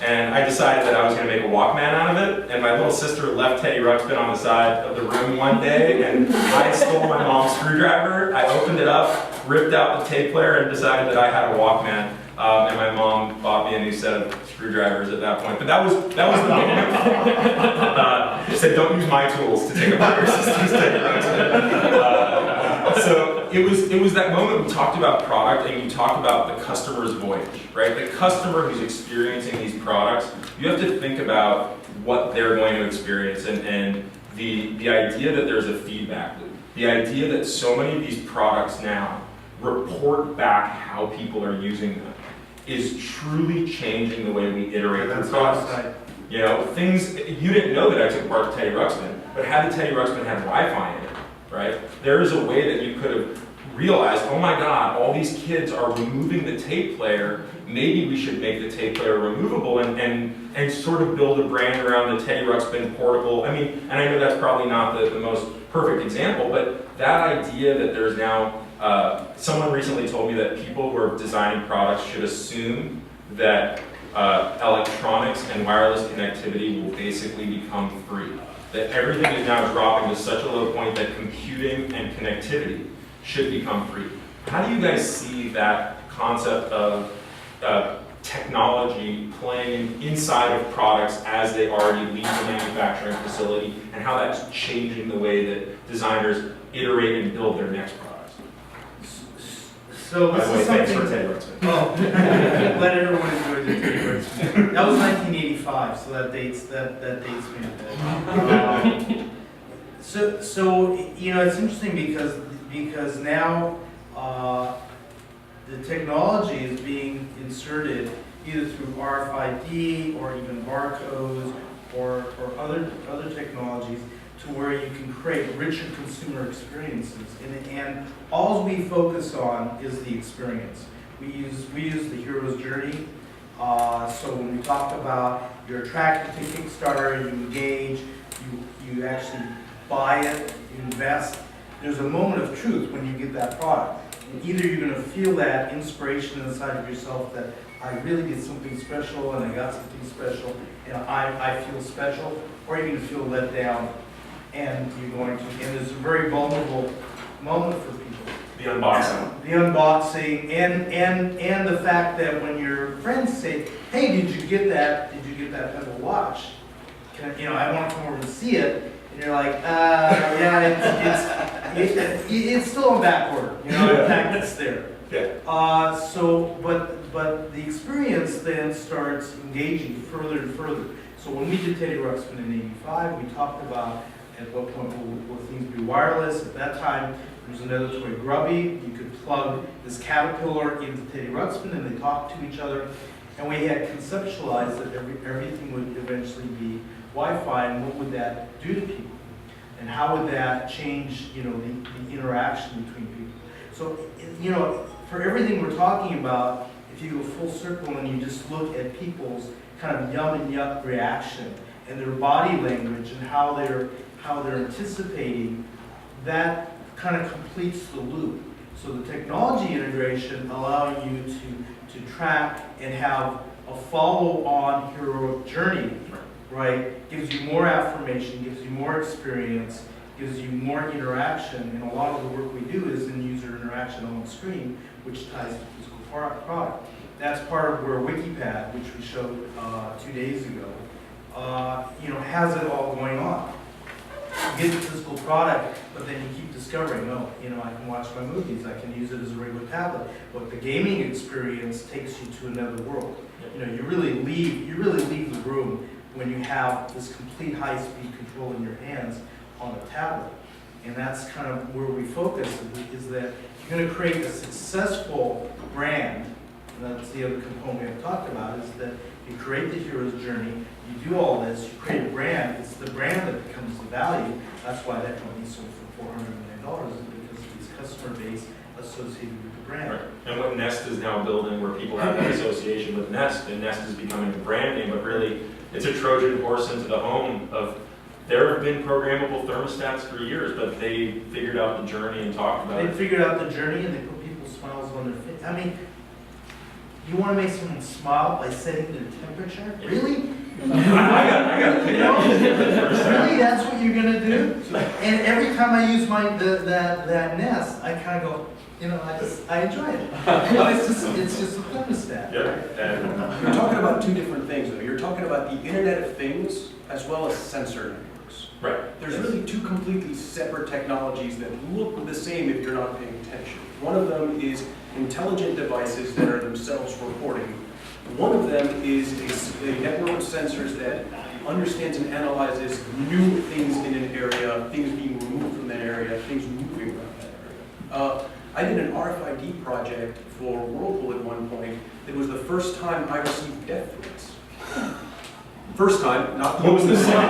And I decided that I was going to make a Walkman out of it, and my little sister left Teddy Ruxpin on the side of the room one day, and I stole my mom's screwdriver. I opened it up, ripped out the tape player, and decided that I had a Walkman. And my mom bought me a new set of screwdrivers at that point. But that was the moment. She said, "Don't use my tools to take apart your sister's Teddy Ruxpin." So it was that moment we talked about product, and you talked about the customer's voyage, right? The customer who's experiencing these products, you have to think about what they're going to experience, and the idea that there's a feedback loop, the idea that so many of these products now report back how people are using them, is truly changing the way we iterate through products. You know, things, you didn't know that I took apart the Teddy Ruxpin, but had the Teddy Ruxpin had Wi-Fi in it, right? There is a way that you could have realized, oh my God, all these kids are removing the tape player. Maybe we should make the tape player removable and sort of build a brand around the Teddy Ruxpin portable. I mean, and I know that's probably not the most perfect example, but that idea that there's now, someone recently told me that people who are designing products should assume that electronics and wireless connectivity will basically become free. That everything is now dropping to such a low point that computing and connectivity should become free. How do you guys see that concept of technology playing inside of products as they already leave the manufacturing facility, and how that's changing the way that designers iterate and build their next products? So By this the way, is thanks something. for Teddy Ruxpin. Oh, let everyone enjoy the Teddy Ruxpin. That was 1985, so that dates me a bit. So you know, it's interesting because now the technology is being inserted either through RFID or even barcodes or other technologies to where you can create richer consumer experiences. And all we focus on is the experience. We use the hero's journey. So when we talk about you're attracted to Kickstarter, you engage, you actually buy it, you invest. There's a moment of truth when you get that product. And either you're going to feel that inspiration inside of yourself that I really did something special and I got something special and I feel special, or you're going to feel let down and you're going to, and it's a very vulnerable moment for people. The unboxing. The unboxing and the fact that when your friends say, hey, did you get that Pebble watch? I want to come over and see it. And you're like, yeah, it's still on back order. In fact, it's there. Yeah. But the experience then starts engaging further and further. So when we did Teddy Ruxpin in '85, we talked about at what point will things be wireless. At that time, there was another toy, Grubby. You could plug this caterpillar into Teddy Ruxpin and they talked to each other. And we had conceptualized that everything would eventually be Wi-Fi, and what would that do to people? And how would that change, the interaction between people? So, for everything we're talking about, if you go full circle and you just look at people's kind of yum and yuck reaction and their body language and how they're anticipating, that kind of completes the loop. So the technology integration allowing you to track and have a follow-on heroic journey, right? Gives you more affirmation, gives you more experience, gives you more interaction, and a lot of the work we do is in user interaction on the screen, which ties to physical product. That's part of where WikiPad, which we showed 2 days ago, has it all going on. You get the physical product, but then you keep discovering, I can watch my movies, I can use it as a regular tablet. But the gaming experience takes you to another world. You really leave the room when you have this complete high-speed control in your hands on a tablet. And that's kind of where we focus, is that you're going to create a successful brand. And that's the other component we've talked about, is that you create the hero's journey, you do all this, you create a brand, it's the brand that becomes the value. That's why that company sold for $400 million, is because of this customer base associated with the brand. Right. And what Nest is now building, where people have an association with Nest, and Nest is becoming a brand name, but really it's a Trojan horse into the home of, there have been programmable thermostats for years, but they figured out the journey and talked about They it. figured out the journey and they put people's smiles on their face. I mean, you want to make someone smile by setting their temperature? Really? I got to pick up. Really? That's what you're going to do? And every time I use that Nest, I kind of go, I enjoy it. It's just a thermostat. Yeah. And You're talking about two different things, though. You're talking about the Internet of Things as well as sensor networks. right. There's really two completely separate technologies that look the same if you're not paying attention. One of them is intelligent devices that are themselves reporting. One of them is a network of sensors that understands and analyzes new things in an area, things being removed from that area, things moving around that area. I did an RFID project for Whirlpool at one point. It was the first time I received death threats. First time, not what was the second.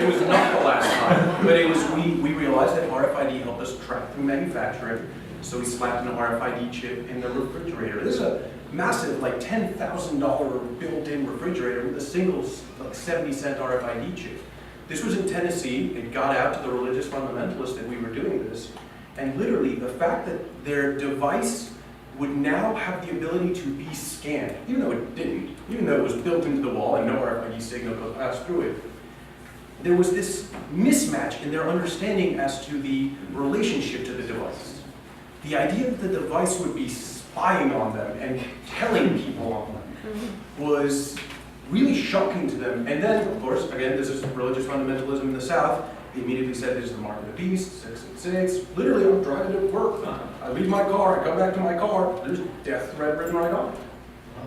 It was not the last time, but it was. We realized that RFID helped us track through manufacturing, so we slapped an RFID chip in the refrigerator. This is a massive, like $10,000 built-in refrigerator with a single, like 70-cent RFID chip. This was in Tennessee. It got out to the religious fundamentalists that we were doing this, and literally the fact that their device would now have the ability to be scanned, even though it didn't, even though it was built into the wall and no RFID signal could pass through it. There was this mismatch in their understanding as to the relationship to the device. The idea that the device would be spying on them and telling people on them was really shocking to them. And then, of course, again, this is religious fundamentalism in the South. They immediately said this is the mark of the beast, 666. Literally, I'm driving to work. I leave my car, I come back to my car, there's death threat written right on it.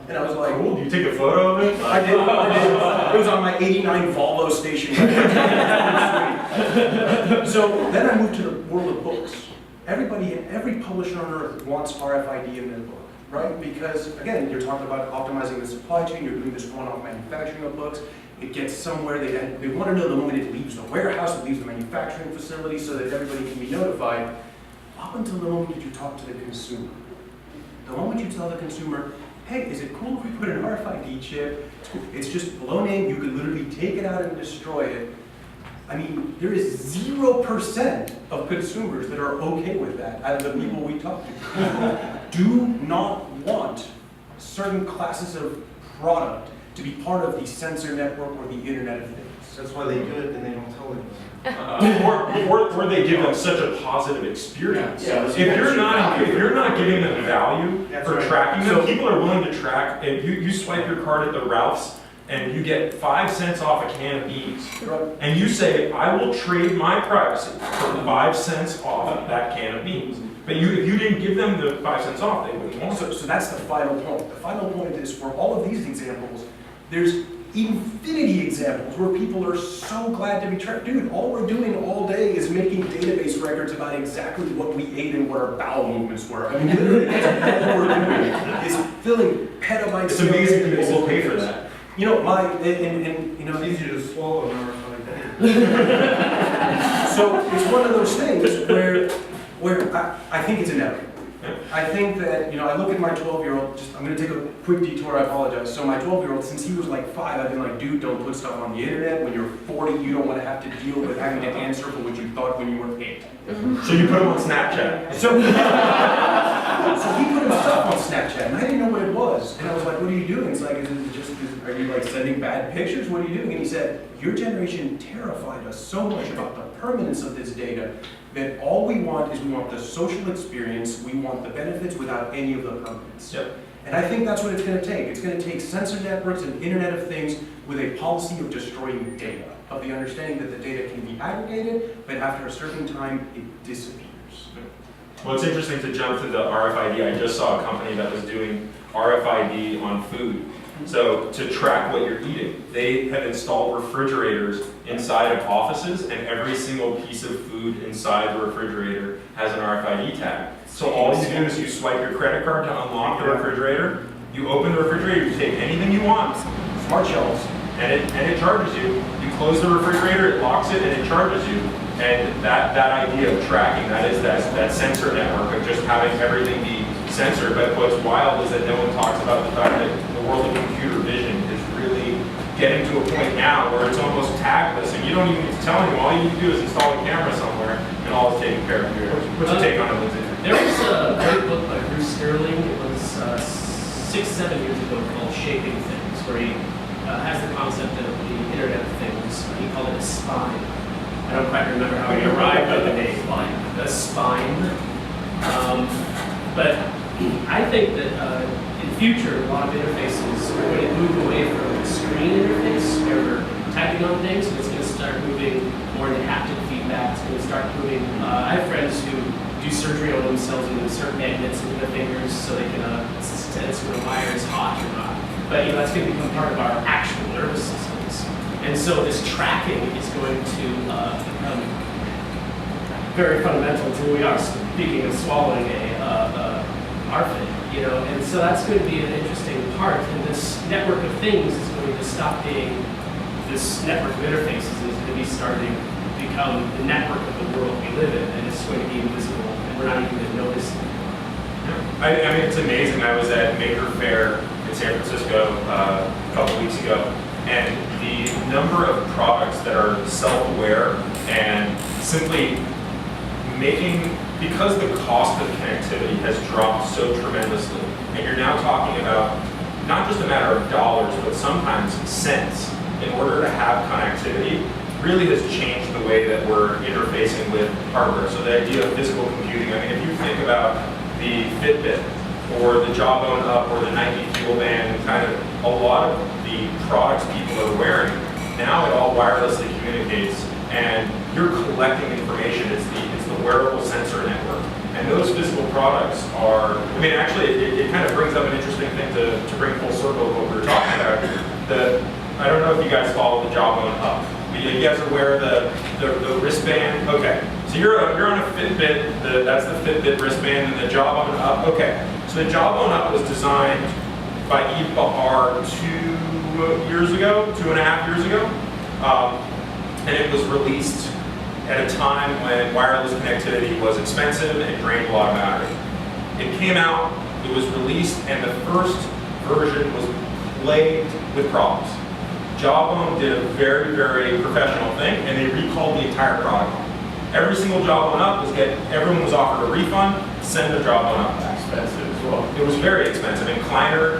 And I was like, Cool. Do you take a photo of it? I did. It was on my '89 Volvo station. So then I moved to the world of books. every publisher on earth wants RFID in their book, right? Because again, you're talking about optimizing the supply chain, you're doing this one-off manufacturing of books, it gets somewhere, they want to know the moment it leaves the warehouse, it leaves the manufacturing facility so that everybody can be notified. Up until the moment you talk to the consumer. The moment you tell the consumer, hey, is it cool if we put an RFID chip? It's just below name, you could literally take it out and destroy it. I mean, there is 0% of consumers that are okay with that out of the people we talk to. People do not want certain classes of product to be part of the sensor network or the Internet of Things. That's why they do it and they don't tell anyone. Or they give them such a positive experience. Yeah, If you're not giving them value That's for right. tracking them, So- people are willing to track. If you swipe your card at the Ralph's and you get 5 cents off a can of beans, Right. and you say, I will trade my privacy for 5 cents off that can of beans. But if you didn't give them the 5 cents off, they wouldn't want it. So that's the final point. The final point is for all of these examples, there's infinity examples where people are so glad to be tracked. Dude, all we're doing all day is making database records about exactly what we ate and what our bowel movements were. I mean, literally, that's all we're doing is filling petabytes. It's of amazing people databases will pay with for this. that. You know, you know, It's easier to swallow an RFID. so it's one of those things where I think it's inevitable. I think that, I look at my 12-year-old, I'm going to take a quick detour, I apologize. So my 12-year-old, since he was like 5, I've been like, dude, don't put stuff on the internet. When you're 40, you don't want to have to deal with having to answer for what you thought when you were 8. So you put them on Snapchat. So he put himself on Snapchat, and I didn't know what it was. And I was like, what are you doing? It's like, are you like sending bad pictures? What are you doing? And he said, your generation terrified us so much about the permanence of this data that all we want is we want the social experience, we want the benefits without any of the permanence. Yep. And I think that's what it's going to take. It's going to take sensor networks and Internet of Things with a policy of destroying data, of the understanding that the data can be aggregated, but after a certain time, it disappears. Well, it's interesting to jump to the RFID. I just saw a company that was doing RFID on food. So to track what you're eating, they have installed refrigerators inside of offices, and every single piece of food inside the refrigerator has an RFID tag. So all you do is you swipe your credit card to unlock the refrigerator, you open the refrigerator, you take anything you want, smart shelves, and it charges you. You close the refrigerator, it locks it, and it charges you. And that idea of tracking, that is that sensor network of just having everything be censored. But what's wild is that no one talks about the fact that the world of computer vision is really getting to a point now where it's almost tagless, and you don't even need to tell anyone. All you need to do is install a camera somewhere, and all is taken care of. What's your take on it, Lindsay? There was a great book by Bruce Sterling. It was 6-7 years ago called Shaping Things, where he has the concept of the Internet of Things. He called it a spine. I don't quite remember how he arrived at the name, the spine. But I think that in future, a lot of interfaces are going to move away from the screen interface, where we're typing on things, and it's going to start moving more into haptic feedback. It's going to start moving. I have friends who do surgery on themselves and insert magnets into their fingers so they can sense when a wire is hot or not. But that's going to become part of our actual nervous systems. And so this tracking is going to become very fundamental to who we are. Speaking of swallowing a RFID, and so that's going to be an interesting part. And this network of things is going to stop being this network of interfaces, and is going to be starting to become the network of the world we live in, and it's going to be invisible, and we're not even going to notice it. I mean, it's amazing. I was at Maker Faire in San Francisco a couple weeks ago, and the number of products that are self-aware and simply because the cost of connectivity has dropped so tremendously, and you're now talking about not just a matter of dollars, but sometimes cents in order to have connectivity, really has changed the way that we're interfacing with hardware. So the idea of physical computing, I mean, if you think about the Fitbit or the Jawbone Up or the Nike Fuel Band, and kind of a lot of the products people are wearing, now it all wirelessly communicates, and you're collecting information. It's the wearable sensor network. And those physical products are, I mean, actually, it kind of brings up an interesting thing to bring full circle of what we were talking about. I don't know if you guys follow the Jawbone Up. You guys are aware of the wristband? Okay. So you're on a Fitbit, that's the Fitbit wristband, and the Jawbone Up. Okay, so the Jawbone Up was designed by Eve Bahar 2.5 years ago, and it was released at a time when wireless connectivity was expensive and drained a lot of battery. It came out, it was released, and the first version was plagued with problems. Jawbone did a very, very professional thing, and they recalled the entire product. Every single Jawbone Up everyone was offered a refund, send the Jawbone Up back. Expensive as well. It was very expensive, and Kleiner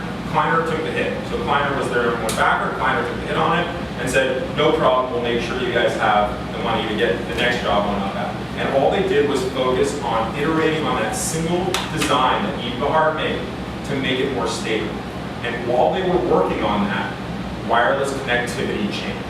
took the hit. So Kleiner was their number one backer, Kleiner took the hit on it, and said, no problem, we'll make sure you guys have the money to get the next Jawbone Up out. And all they did was focus on iterating on that single design that Eve Bahar made to make it more stable. And while they were working on that, wireless connectivity changed.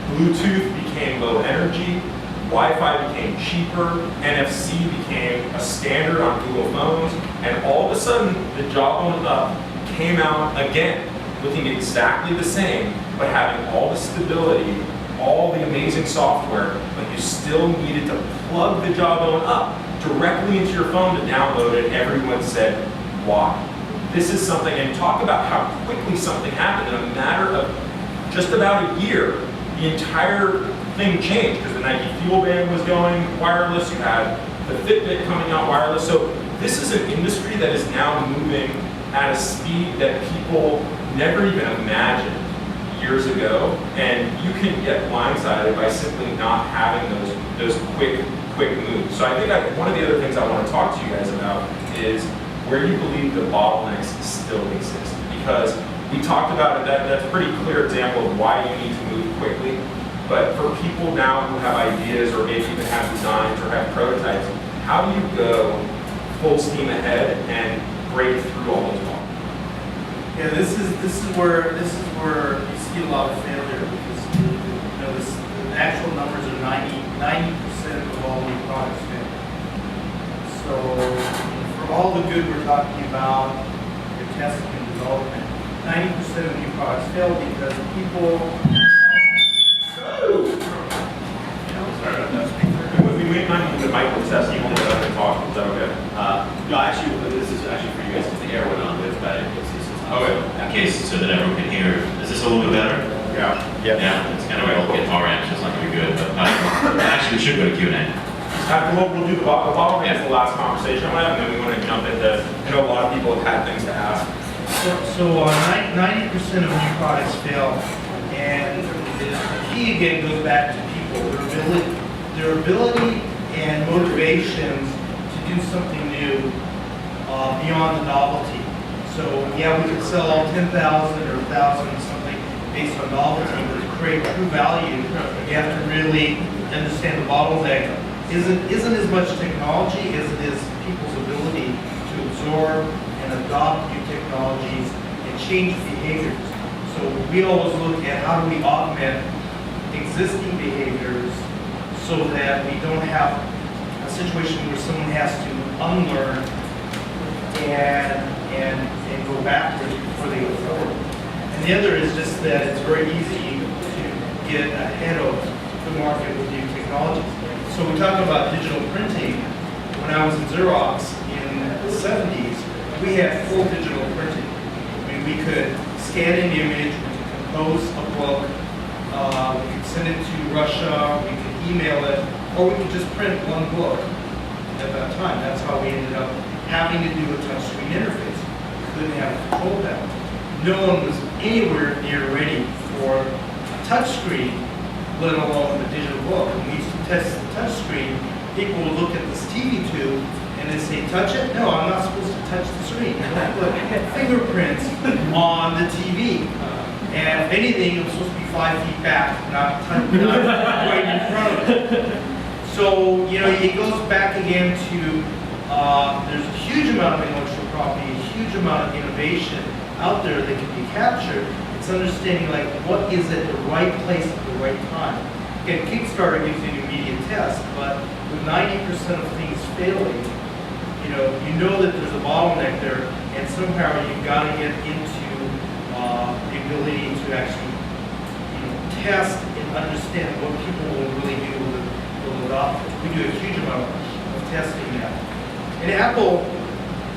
Bluetooth became low energy, Wi-Fi became cheaper, NFC became a standard on Google phones, and all of a sudden, the Jawbone Up came out again, looking exactly the same, but having all the stability, all the amazing software, but you still needed to plug the Jawbone Up directly into your phone to download it. Everyone said, why? This is something, and talk about how quickly something happened. In a matter of just about a year, the entire thing changed, because the Nike Fuel Band was going wireless, you had the Fitbit coming out wireless. So this is an industry that is now moving at a speed that people never even imagined years ago, and you can get blindsided by simply not having those quick moves. So I think one of the other things I want to talk to you guys about is where you believe the bottlenecks still exist. Because we talked about it, that's a pretty clear example of why you need to move quickly. But for people now who have ideas, or maybe even have designs or have prototypes, how do you go full steam ahead and break through all those walls? Yeah, this is where you see a lot of failure, because the actual numbers are 90% of all new products fail. So for all the good we're talking about, the testing and development, 90% of new products fail because people. We might need the mic test even though I can talk. Is that okay? No, actually, this is actually for you guys, because the air went on, but it's bad. Okay. In case, so that everyone can hear, is this a little bit better? Yeah. Yeah, it's kind of all getting more anxious, not gonna be good, but actually, we should go to Q&A. We'll do the bottleneck as the last conversation we'll have, and then we want to jump into, I know a lot of people have had things to ask. So 90% of new products fail, and the key again goes back to people, their ability and motivations to do something new beyond the novelty. So yeah, we could sell all 10,000 or 1,000 something based on novelty, but to create true value, you have to really understand the bottleneck isn't as much technology as it is people's ability to absorb and adopt new technologies and change behaviors. So we always look at how do we augment existing behaviors so that we don't have a situation where someone has to unlearn and go backwards before they go forward. And the other is just that it's very easy to get ahead of the market with new technologies. So we talk about digital printing. When I was in Xerox in the 70s, we had full digital printing. I mean, we could scan an image, we could compose a book, we could send it to Russia, we could email it, or we could just print one book at that time. That's how we ended up having to do a touchscreen interface. We couldn't have a control panel. No one was anywhere near ready for a touchscreen, let alone a digital book. When we used to test the touchscreen, people would look at this TV tube and they say, touch it? No, I'm not supposed to touch the screen. I don't put fingerprints on the TV. And if anything, it was supposed to be 5 feet back, not right in front of it. So, it goes back again to there's a huge amount of intellectual property, a huge amount of innovation out there that can be captured. It's understanding what is at the right place at the right time. Again, Kickstarter gives you an immediate test, but with 90% of things failing, you know that there's a bottleneck there, and somehow you've got to get into the ability to actually test and understand what people will really do with it, will adopt it. we do a huge amount of testing now. And Apple,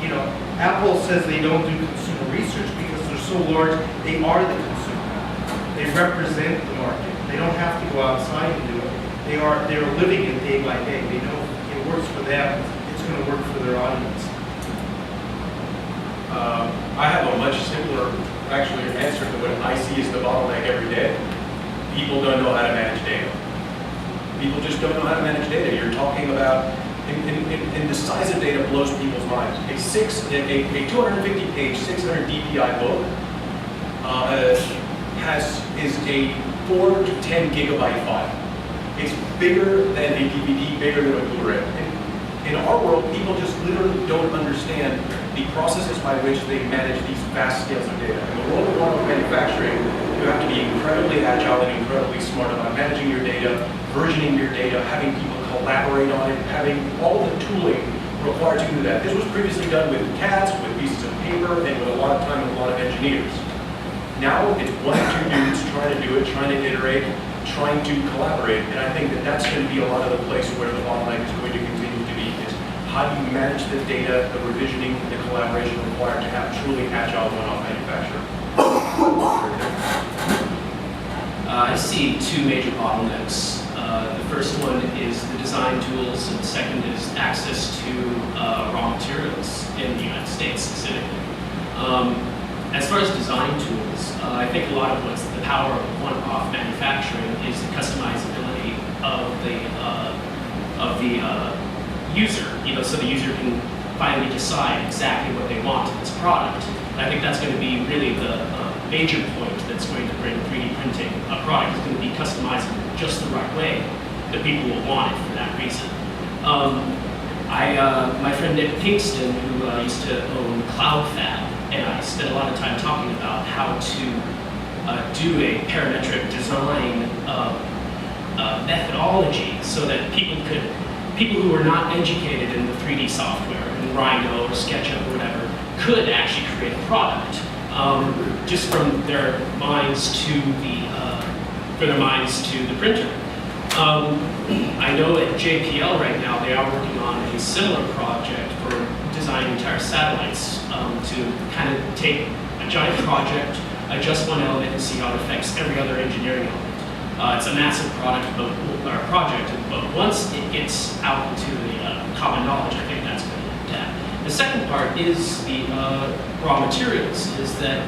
you know, Apple says they don't do consumer research because they're so large, they are the consumer. They represent the market. They don't have to go outside and do it. They're living it day by day. They know it works for them, it's going to work for their audience. I have a much simpler, actually, answer to what I see as the bottleneck every day. People don't know how to manage data. People just don't know how to manage data. You're talking about, and the size of data blows people's minds. A 250-page, 600 DPI book is a 4 to 10 gigabyte file. It's bigger than a DVD, bigger than a Blu-ray. In our world, people just literally don't understand the processes by which they manage these vast scales of data. In the world of auto manufacturing, you have to be incredibly agile and incredibly smart about managing your data, versioning your data, having people collaborate on it, having all the tooling required to do that. This was previously done with CADs, with pieces of paper, and with a lot of time and a lot of engineers. Now it's one or two dudes trying to do it, trying to iterate, trying to collaborate, and I think that that's going to be a lot of the place where the bottleneck is going to continue to be, is how do you manage the data, the revisioning, the collaboration required to have truly agile one-off manufacturing. I see two major bottlenecks. The first one is the design tools, and the second is access to raw materials in the United States specifically. As far as design tools, I think a lot of what's the power of one-off manufacturing is the customizability of the user. You know, so the user can finally decide exactly what they want in this product. And I think that's going to be really the major point that's going to bring 3D printing. A product is going to be customizable just the right way that people will want it for that reason. My friend Nick Kingston, who used to own CloudFab, and I spent a lot of time talking about how to do a parametric design methodology so that people who are not educated in the 3D software, in Rhino or SketchUp or whatever, could actually create a product just from their minds to the printer. I know at JPL right now they are working on a similar project for designing entire satellites to kind of take a giant project, adjust one element, and see how it affects every other engineering element. It's a massive project, but once it gets out into the common knowledge, I think that's going to be that. The second part is the raw materials. Is that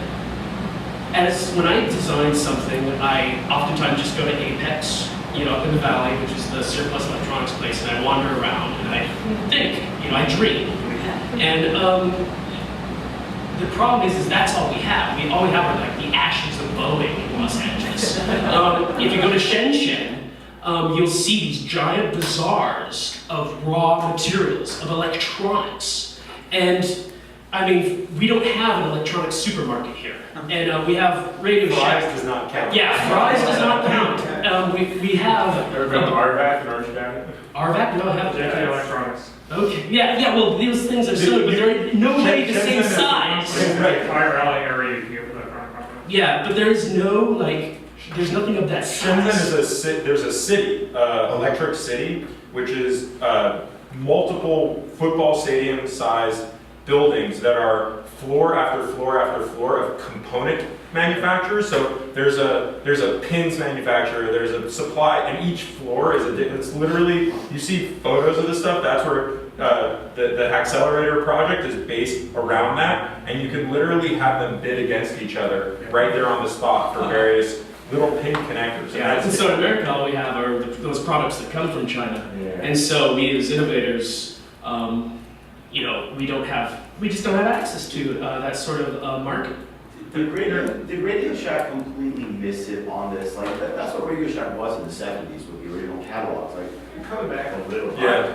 when I design something, I oftentimes just go to Apex, you know, up in the valley, which is the surplus electronics place, and I wander around and I think, you know, I dream. And the problem is that's all we have. All we have are like the ashes of Boeing in Los Angeles. If you go to Shenzhen, you'll see these giant bazaars of raw materials, of electronics. And I mean, we don't have an electronics supermarket here. And we have Radio Shack. Fry's does not count. Yeah, Fry's does not count. We have... Ever been to RVAC in Orange County? RVAC? No, I haven't. JK Electronics. Okay, yeah, well, those things are silly, but they're no way the same size. Right, Fire Rally area you can get for that. Yeah, but there's no, like, there's nothing of that Shenzhen size. there's a city, Electric City, which is multiple football stadium sized buildings that are floor after floor after floor of component manufacturers. So there's a pins manufacturer, there's a supply, and each floor is it's literally, you see photos of this stuff, that's where the accelerator project is based around that, and you can literally have them bid against each other right there on the spot for various little pin connectors. Yeah, and so in America, all we have are those products that come from China. Yeah. And so we as innovators, you know, we just don't have access to that sort of market. Did Radio Shack completely miss it on this? Like that's what Radio Shack was in the 70s with the original catalogs. Like you're coming back a little. Yeah.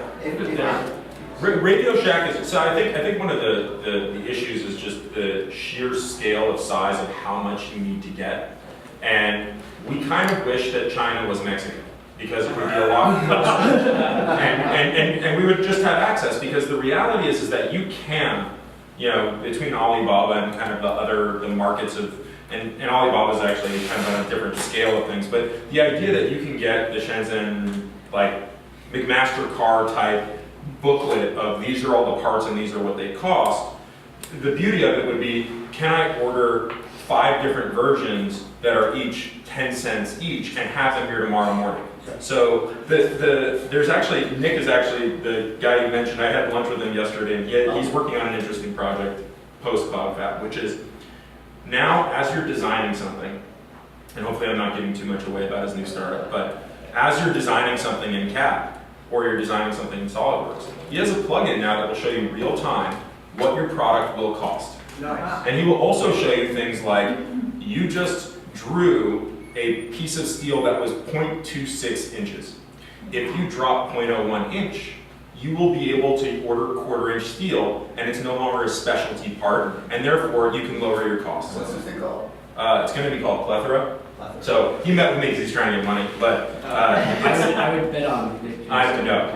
Radio Shack is, so I think one of the issues is just the sheer scale of size of how much you need to get. And we kind of wish that China was Mexico, because it would be a lot closer. and we would just have access, because the reality is that you can, you know, between Alibaba and kind of the markets of, and Alibaba is actually kind of on a different scale of things, but the idea that you can get the Shenzhen, like, McMaster car type booklet of these are all the parts and these are what they cost. The beauty of it would be, can I order 5 different versions that are each 10 cents each and have them here tomorrow morning? So there's actually, Nick is actually the guy you mentioned. I had lunch with him yesterday, and he's working on an interesting project post-Cloud Fab, which is now as you're designing something, and hopefully I'm not giving too much away about his new startup, but as you're designing something in CAD or you're designing something in SolidWorks, he has a plugin now that will show you real time what your product will cost. Nice. And he will also show you things like, you just drew a piece of steel that was 0.26 inches. If you drop 0.01 inch, you will be able to order 1/4 inch steel, and it's no longer a specialty part, and therefore you can lower your costs. What's this thing called? It's going to be called Plethora. So he met with me because he's trying to get money, but I would bet on Nick. I know.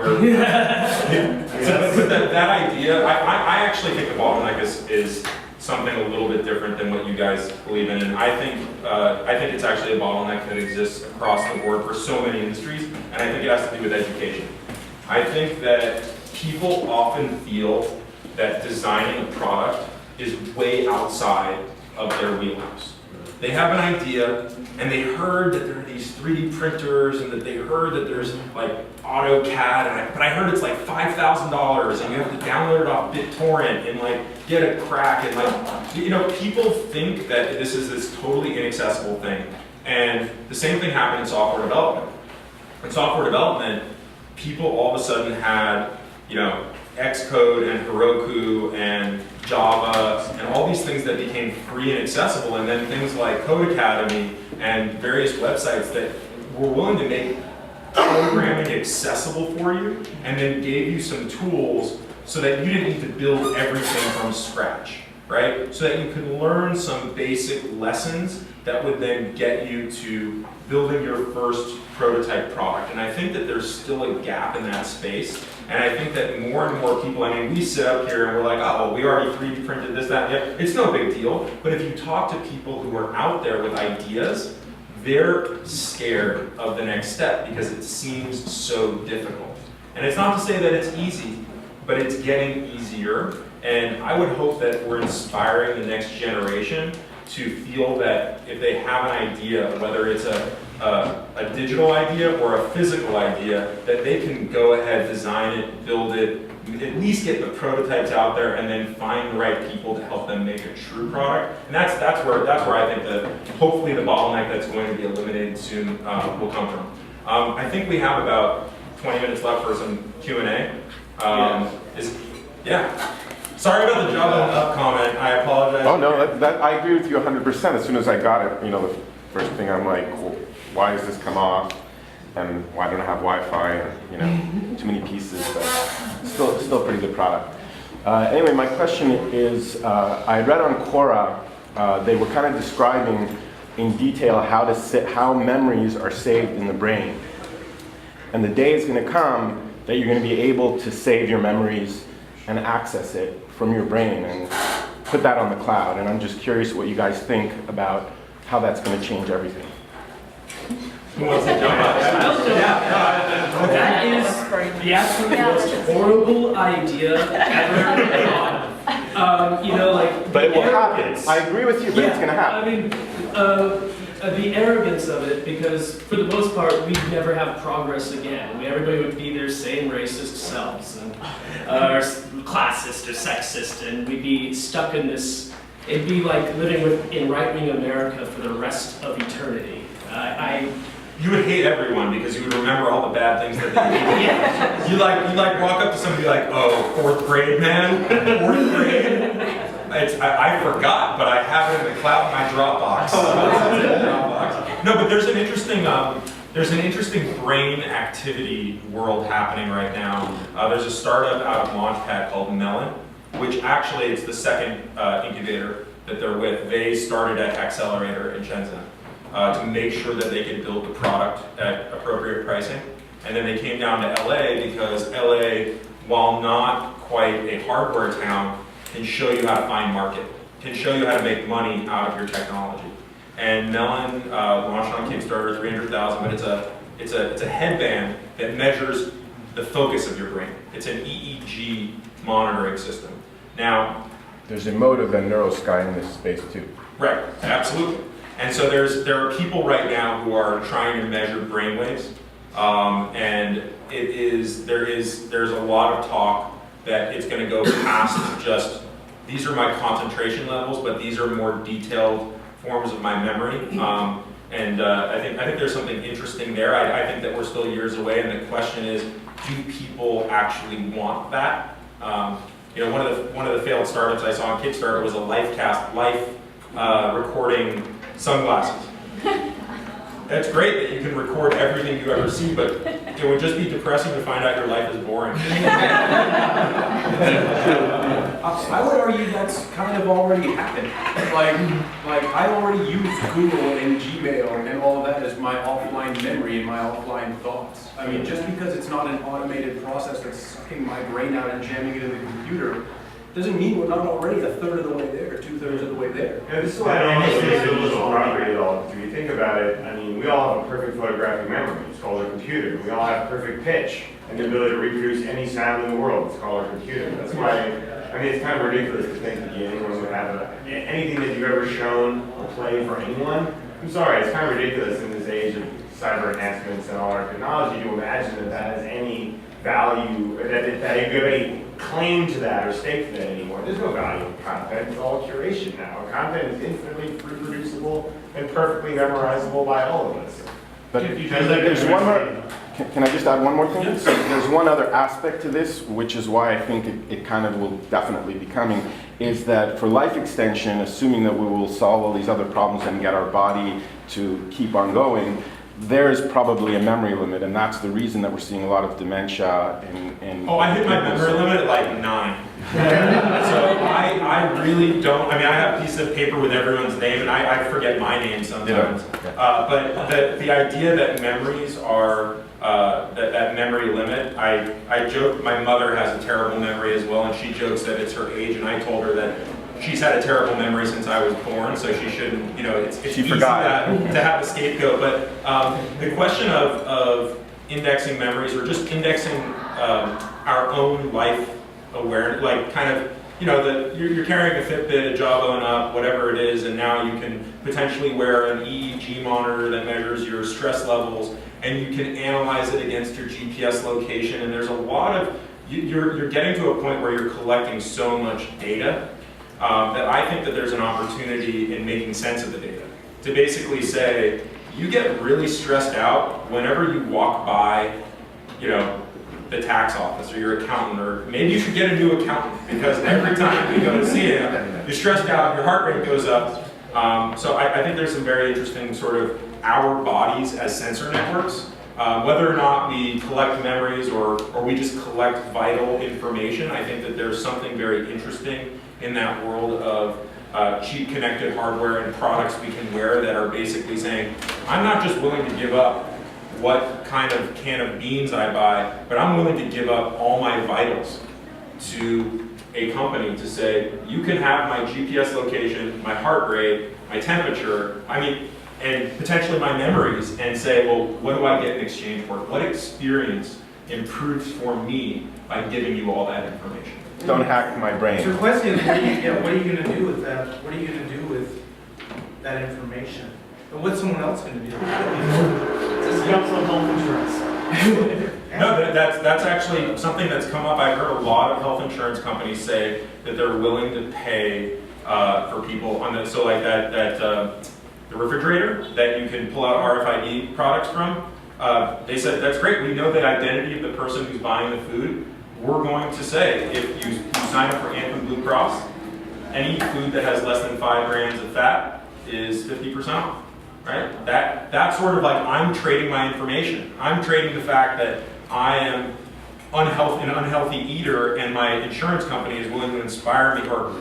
So that idea, I actually think the bottleneck is something a little bit different than what you guys believe in, and I think it's actually a bottleneck that exists across the board for so many industries, and I think it has to do with education. I think that people often feel that designing a product is way outside of their wheelhouse. They have an idea, and they heard that there are these 3D printers, and that they heard that there's like AutoCAD, but I heard it's like $5,000, and you have to download it off BitTorrent and like get a crack, and like, you know, people think that this is this totally inaccessible thing. And the same thing happened in software development. In software development, people all of a sudden had, you know, Xcode and Heroku and Java and all these things that became free and accessible, and then things like Code Academy and various websites that were willing to make programming accessible for you, and then gave you some tools so that you didn't need to build everything from scratch, right? So that you could learn some basic lessons that would then get you to building your first prototype product. And I think that there's still a gap in that space. And I think that more and more people, I mean, we sit up here and we're like, oh, we already 3D printed this, that, yeah. It's no big deal. But if you talk to people who are out there with ideas, they're scared of the next step because it seems so difficult. And it's not to say that it's easy, but it's getting easier. And I would hope that we're inspiring the next generation to feel that if they have an idea, whether it's a digital idea or a physical idea, that they can go ahead, design it, build it, at least get the prototypes out there, and then find the right people to help them make a true product. And that's where I think that hopefully the bottleneck that's going to be eliminated soon will come from. I think we have about 20 minutes left for some Q&A. Yeah. Sorry about the job on up comment. I apologize. Oh no, that I agree with you 100%. As soon as I got it, you know, the first thing I'm like, well, why does this come off? And why don't I have Wi-Fi? And, you know, too many pieces, but still a pretty good product. Anyway, my question is, I read on Quora, they were kind of describing in detail how memories are saved in the brain. And the day is going to come that you're going to be able to save your memories and access it from your brain and put that on the cloud. And I'm just curious what you guys think about how that's going to change everything. Who wants to jump on that? That is the absolute most horrible idea ever thought. You know, like. But it will happen. I agree with you, but it's going to happen. I mean, the arrogance of it, because for the most part, we'd never have progress again. Everybody would be their same racist selves, and or classist or sexist, and we'd be stuck in this. It'd be like living in right-wing America for the rest of eternity. You would hate everyone because you would remember all the bad things that they did. Yeah. You like walk up to somebody like, oh, 4th grade, man, 4th grade. I forgot, but I have it in the cloud in my Dropbox. No, but there's an interesting brain activity world happening right now. There's a startup out of Launchpad called Melon, which actually it's the second incubator that they're with. They started at Accelerator in Shenzhen to make sure that they could build the product at appropriate pricing. And then they came down to LA because LA, while not quite a hardware town, can show you how to find market, can show you how to make money out of your technology. And Melon launched on Kickstarter, $300,000, but it's a headband that measures the focus of your brain. It's an EEG monitoring system. Now, There's emotive and neurosky in this space too. right, absolutely. And so there are people right now who are trying to measure brainwaves, and there's a lot of talk that it's going to go past just these are my concentration levels, but these are more detailed forms of my memory. I think there's something interesting there. I think that we're still years away, and the question is, do people actually want that? One of the failed startups I saw on Kickstarter was a life recording sunglasses. That's great that you can record everything you ever see, but it would just be depressing to find out your life is boring. I would argue that's kind of already happened. Like I already use Google and Gmail and all of that as my offline memory and my offline thoughts. I mean, just because it's not an automated process that's sucking my brain out and jamming it in the computer, doesn't mean we're not already a third of the way there, 2/3 of the way there. Yeah, this is why I don't think it's intellectual property at all. If you think about it, I mean, we all have a perfect photographic memory. It's called a computer. We all have perfect pitch and the ability to reproduce any sound in the world. It's called a computer. That's why, I mean, it's kind of ridiculous to think that anyone would have anything that you've ever shown or played for anyone. I'm sorry, it's kind of ridiculous in this age of cyber enhancements and all our technology to imagine that that has any value, that you have any claim to that or stake to that anymore. There's no value in content. It's all curation now. Content is infinitely reproducible and perfectly memorizable by all of us. But there's one more, can I just add one more thing? So there's one other aspect to this, which is why I think it kind of will definitely be coming, is that for life extension, assuming that we will solve all these other problems and get our body to keep on going, there's probably a memory limit, and that's the reason that we're seeing a lot of dementia and Oh, I hit my memory limit at like 9. So I really don't, I mean, I have a piece of paper with everyone's name, and I forget my name sometimes. But the idea that memories are, that memory limit, I joke, my mother has a terrible memory as well, and she jokes that it's her age, and I told her that she's had a terrible memory since I was born, so she shouldn't, it's easy to have a scapegoat. But the question of indexing memories, or just indexing our own life awareness, like kind of, you're carrying a Fitbit, a Jawbone up, whatever it is, and now you can potentially wear an EEG monitor that measures your stress levels, and you can analyze it against your GPS location, and there's a lot of, you're getting to a point where you're collecting so much data that I think that there's an opportunity in making sense of the data. To basically say, you get really stressed out whenever you walk by, the tax office or your accountant, or maybe you should get a new accountant, because every time you go to see him, you're stressed out, your heart rate goes up. So I think there's some very interesting sort of our bodies as sensor networks. Whether or not we collect memories or we just collect vital information, I think that there's something very interesting in that world of cheap connected hardware and products we can wear that are basically saying, I'm not just willing to give up what kind of can of beans I buy, but I'm willing to give up all my vitals to a company to say, you can have my GPS location, my heart rate, my temperature, and potentially my memories, and say, well, what do I get in exchange for it? What experience improves for me by giving you all that information? Don't hack my brain. So the question is, what are you going to do with that? What are you going to do with that information? And what's someone else going to do? Just jump from health insurance. No, that's actually something that's come up. I've heard a lot of health insurance companies say that they're willing to pay for people on so like the refrigerator that you can pull out RFID products from. They said, that's great, we know the identity of the person who's buying the food. We're going to say, if you sign up for Anthem Blue Cross, any food that has less than 5 grams of fat is 50% off, right? That's sort of like, I'm trading my information. I'm trading the fact that I am an unhealthy eater, and my insurance company is willing to inspire me or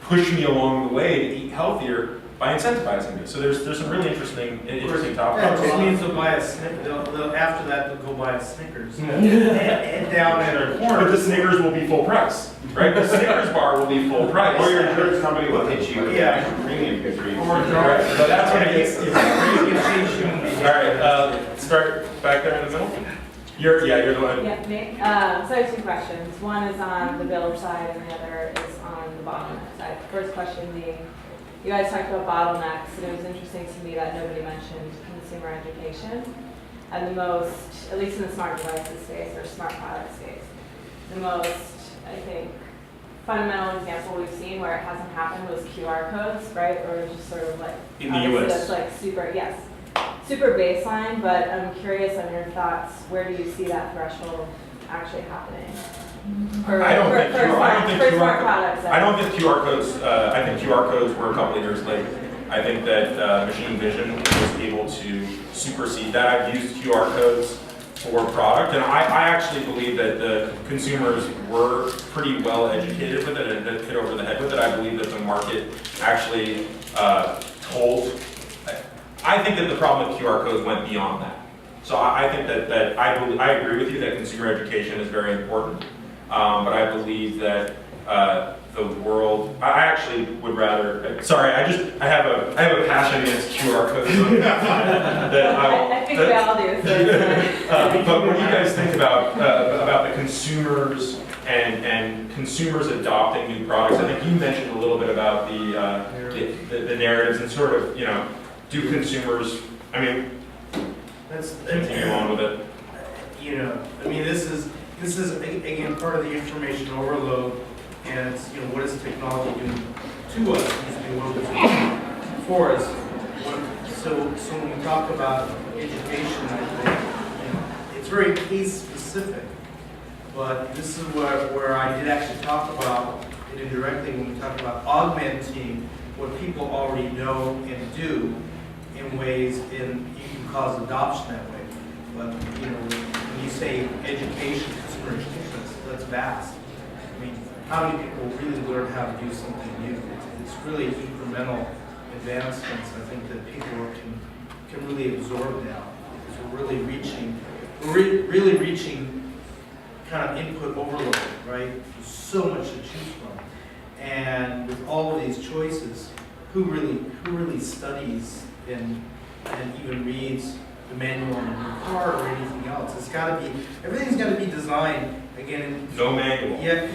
push me along the way to eat healthier by incentivizing me. So there's some really interesting topics. That just means they'll buy a after that they'll go buy a Snickers. and down at a corner. But the Snickers will be full price, right? The Snickers bar will be full price. Or your insurance company will hit you with Yeah. a premium because you're Right. So that's when it gets crazy. All right, start back there in the middle. You're the one. Yeah, me. So I have two questions. One is on the build side and the other is on the bottleneck side. First question being, you guys talked about bottlenecks, and it was interesting to me that nobody mentioned consumer education. And the most, at least in the smart devices space or smart product space, the most, I think, fundamental example we've seen where it hasn't happened was QR codes, right? Or just sort of like In the obviously US. that's like super, yes, super baseline. But I'm curious on your thoughts. Where do you see that threshold actually happening? I don't think smart products. I don't think QR codes. I think QR codes were a couple of years late. I think that machine vision was able to supersede that. I've used QR codes for product, and I actually believe that the consumers were pretty well educated with it and hit over the head with it. I believe that the market actually told. I think that the problem with QR codes went beyond that. So I think that I agree with you that consumer education is very important, but I believe that the world. I actually would rather. Sorry, I have a passion against QR codes. I think we all do. So but what do you guys think about the consumers and consumers adopting new products? I think you mentioned a little bit about the narratives and sort of, do consumers? I mean, continue on with it. This is again part of the information overload, and it's what is technology doing to us? It's doing what it's doing for us. So when we talk about education, I think it's very case specific. But this is where I did actually talk about it indirectly when we talk about augmenting what people already know and do in ways, and you can cause adoption that way. But when you say education, consumer education, that's vast. I mean, how many people really learn how to do something new? It's really incremental advancements. I think that people can really absorb now, because we're really reaching kind of input overload, right? There's so much to choose from, and with all of these choices, who really studies and even reads the manual on your car or anything else? Everything's got to be designed again. No manual. Yeah.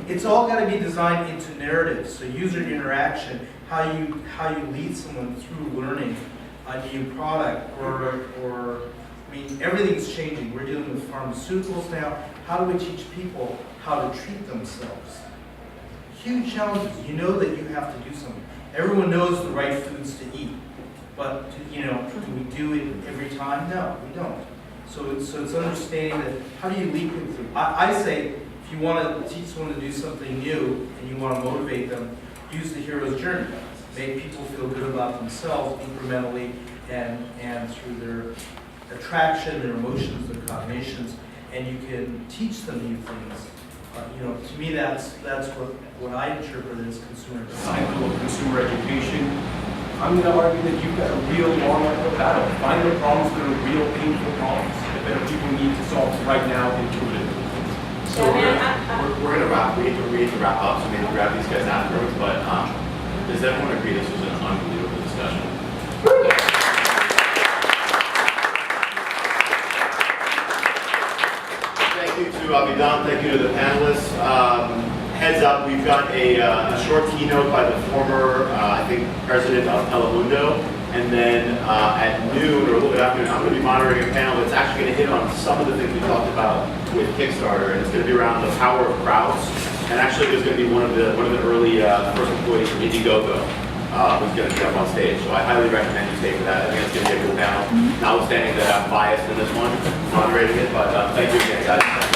It's all got to be designed into narratives. So user interaction, how you lead someone through learning a new product, or I mean, everything's changing. We're dealing with pharmaceuticals now. How do we teach people how to treat themselves? Huge challenges. You know that you have to do something. Everyone knows the right foods to eat, but do we do it every time? No, we don't. So it's understanding that how do you lead people through? I say if you want to teach someone to do something new and you want to motivate them, use the hero's journey. Make people feel good about themselves incrementally and through their attraction, their emotions, their cognitions, and you can teach them new things. To me, that's what I interpret as consumer Cycle of consumer education. I'm going to argue that you've got a real long uphill battle. Find the problems that are real painful problems that people need to solve right now intuitively. So we're going to wrap. We need to wrap up. So maybe grab these guys afterwards. But does everyone agree this was an unbelievable discussion? Thank you to Avidan. Thank you to the panelists. Heads up, we've got a short keynote by the former, I think, president of Telemundo. And then at noon, or a little bit after noon, I'm going to be monitoring a panel that's actually going to hit on some of the things we talked about with Kickstarter. And it's going to be around the power of crowds. And actually, there's going to be one of the early first employees from Indiegogo who's going to be up on stage. So I highly recommend you stay for that. I think it's going to be a cool panel. Notwithstanding that I'm biased in this one, moderating it. But thank you again, guys.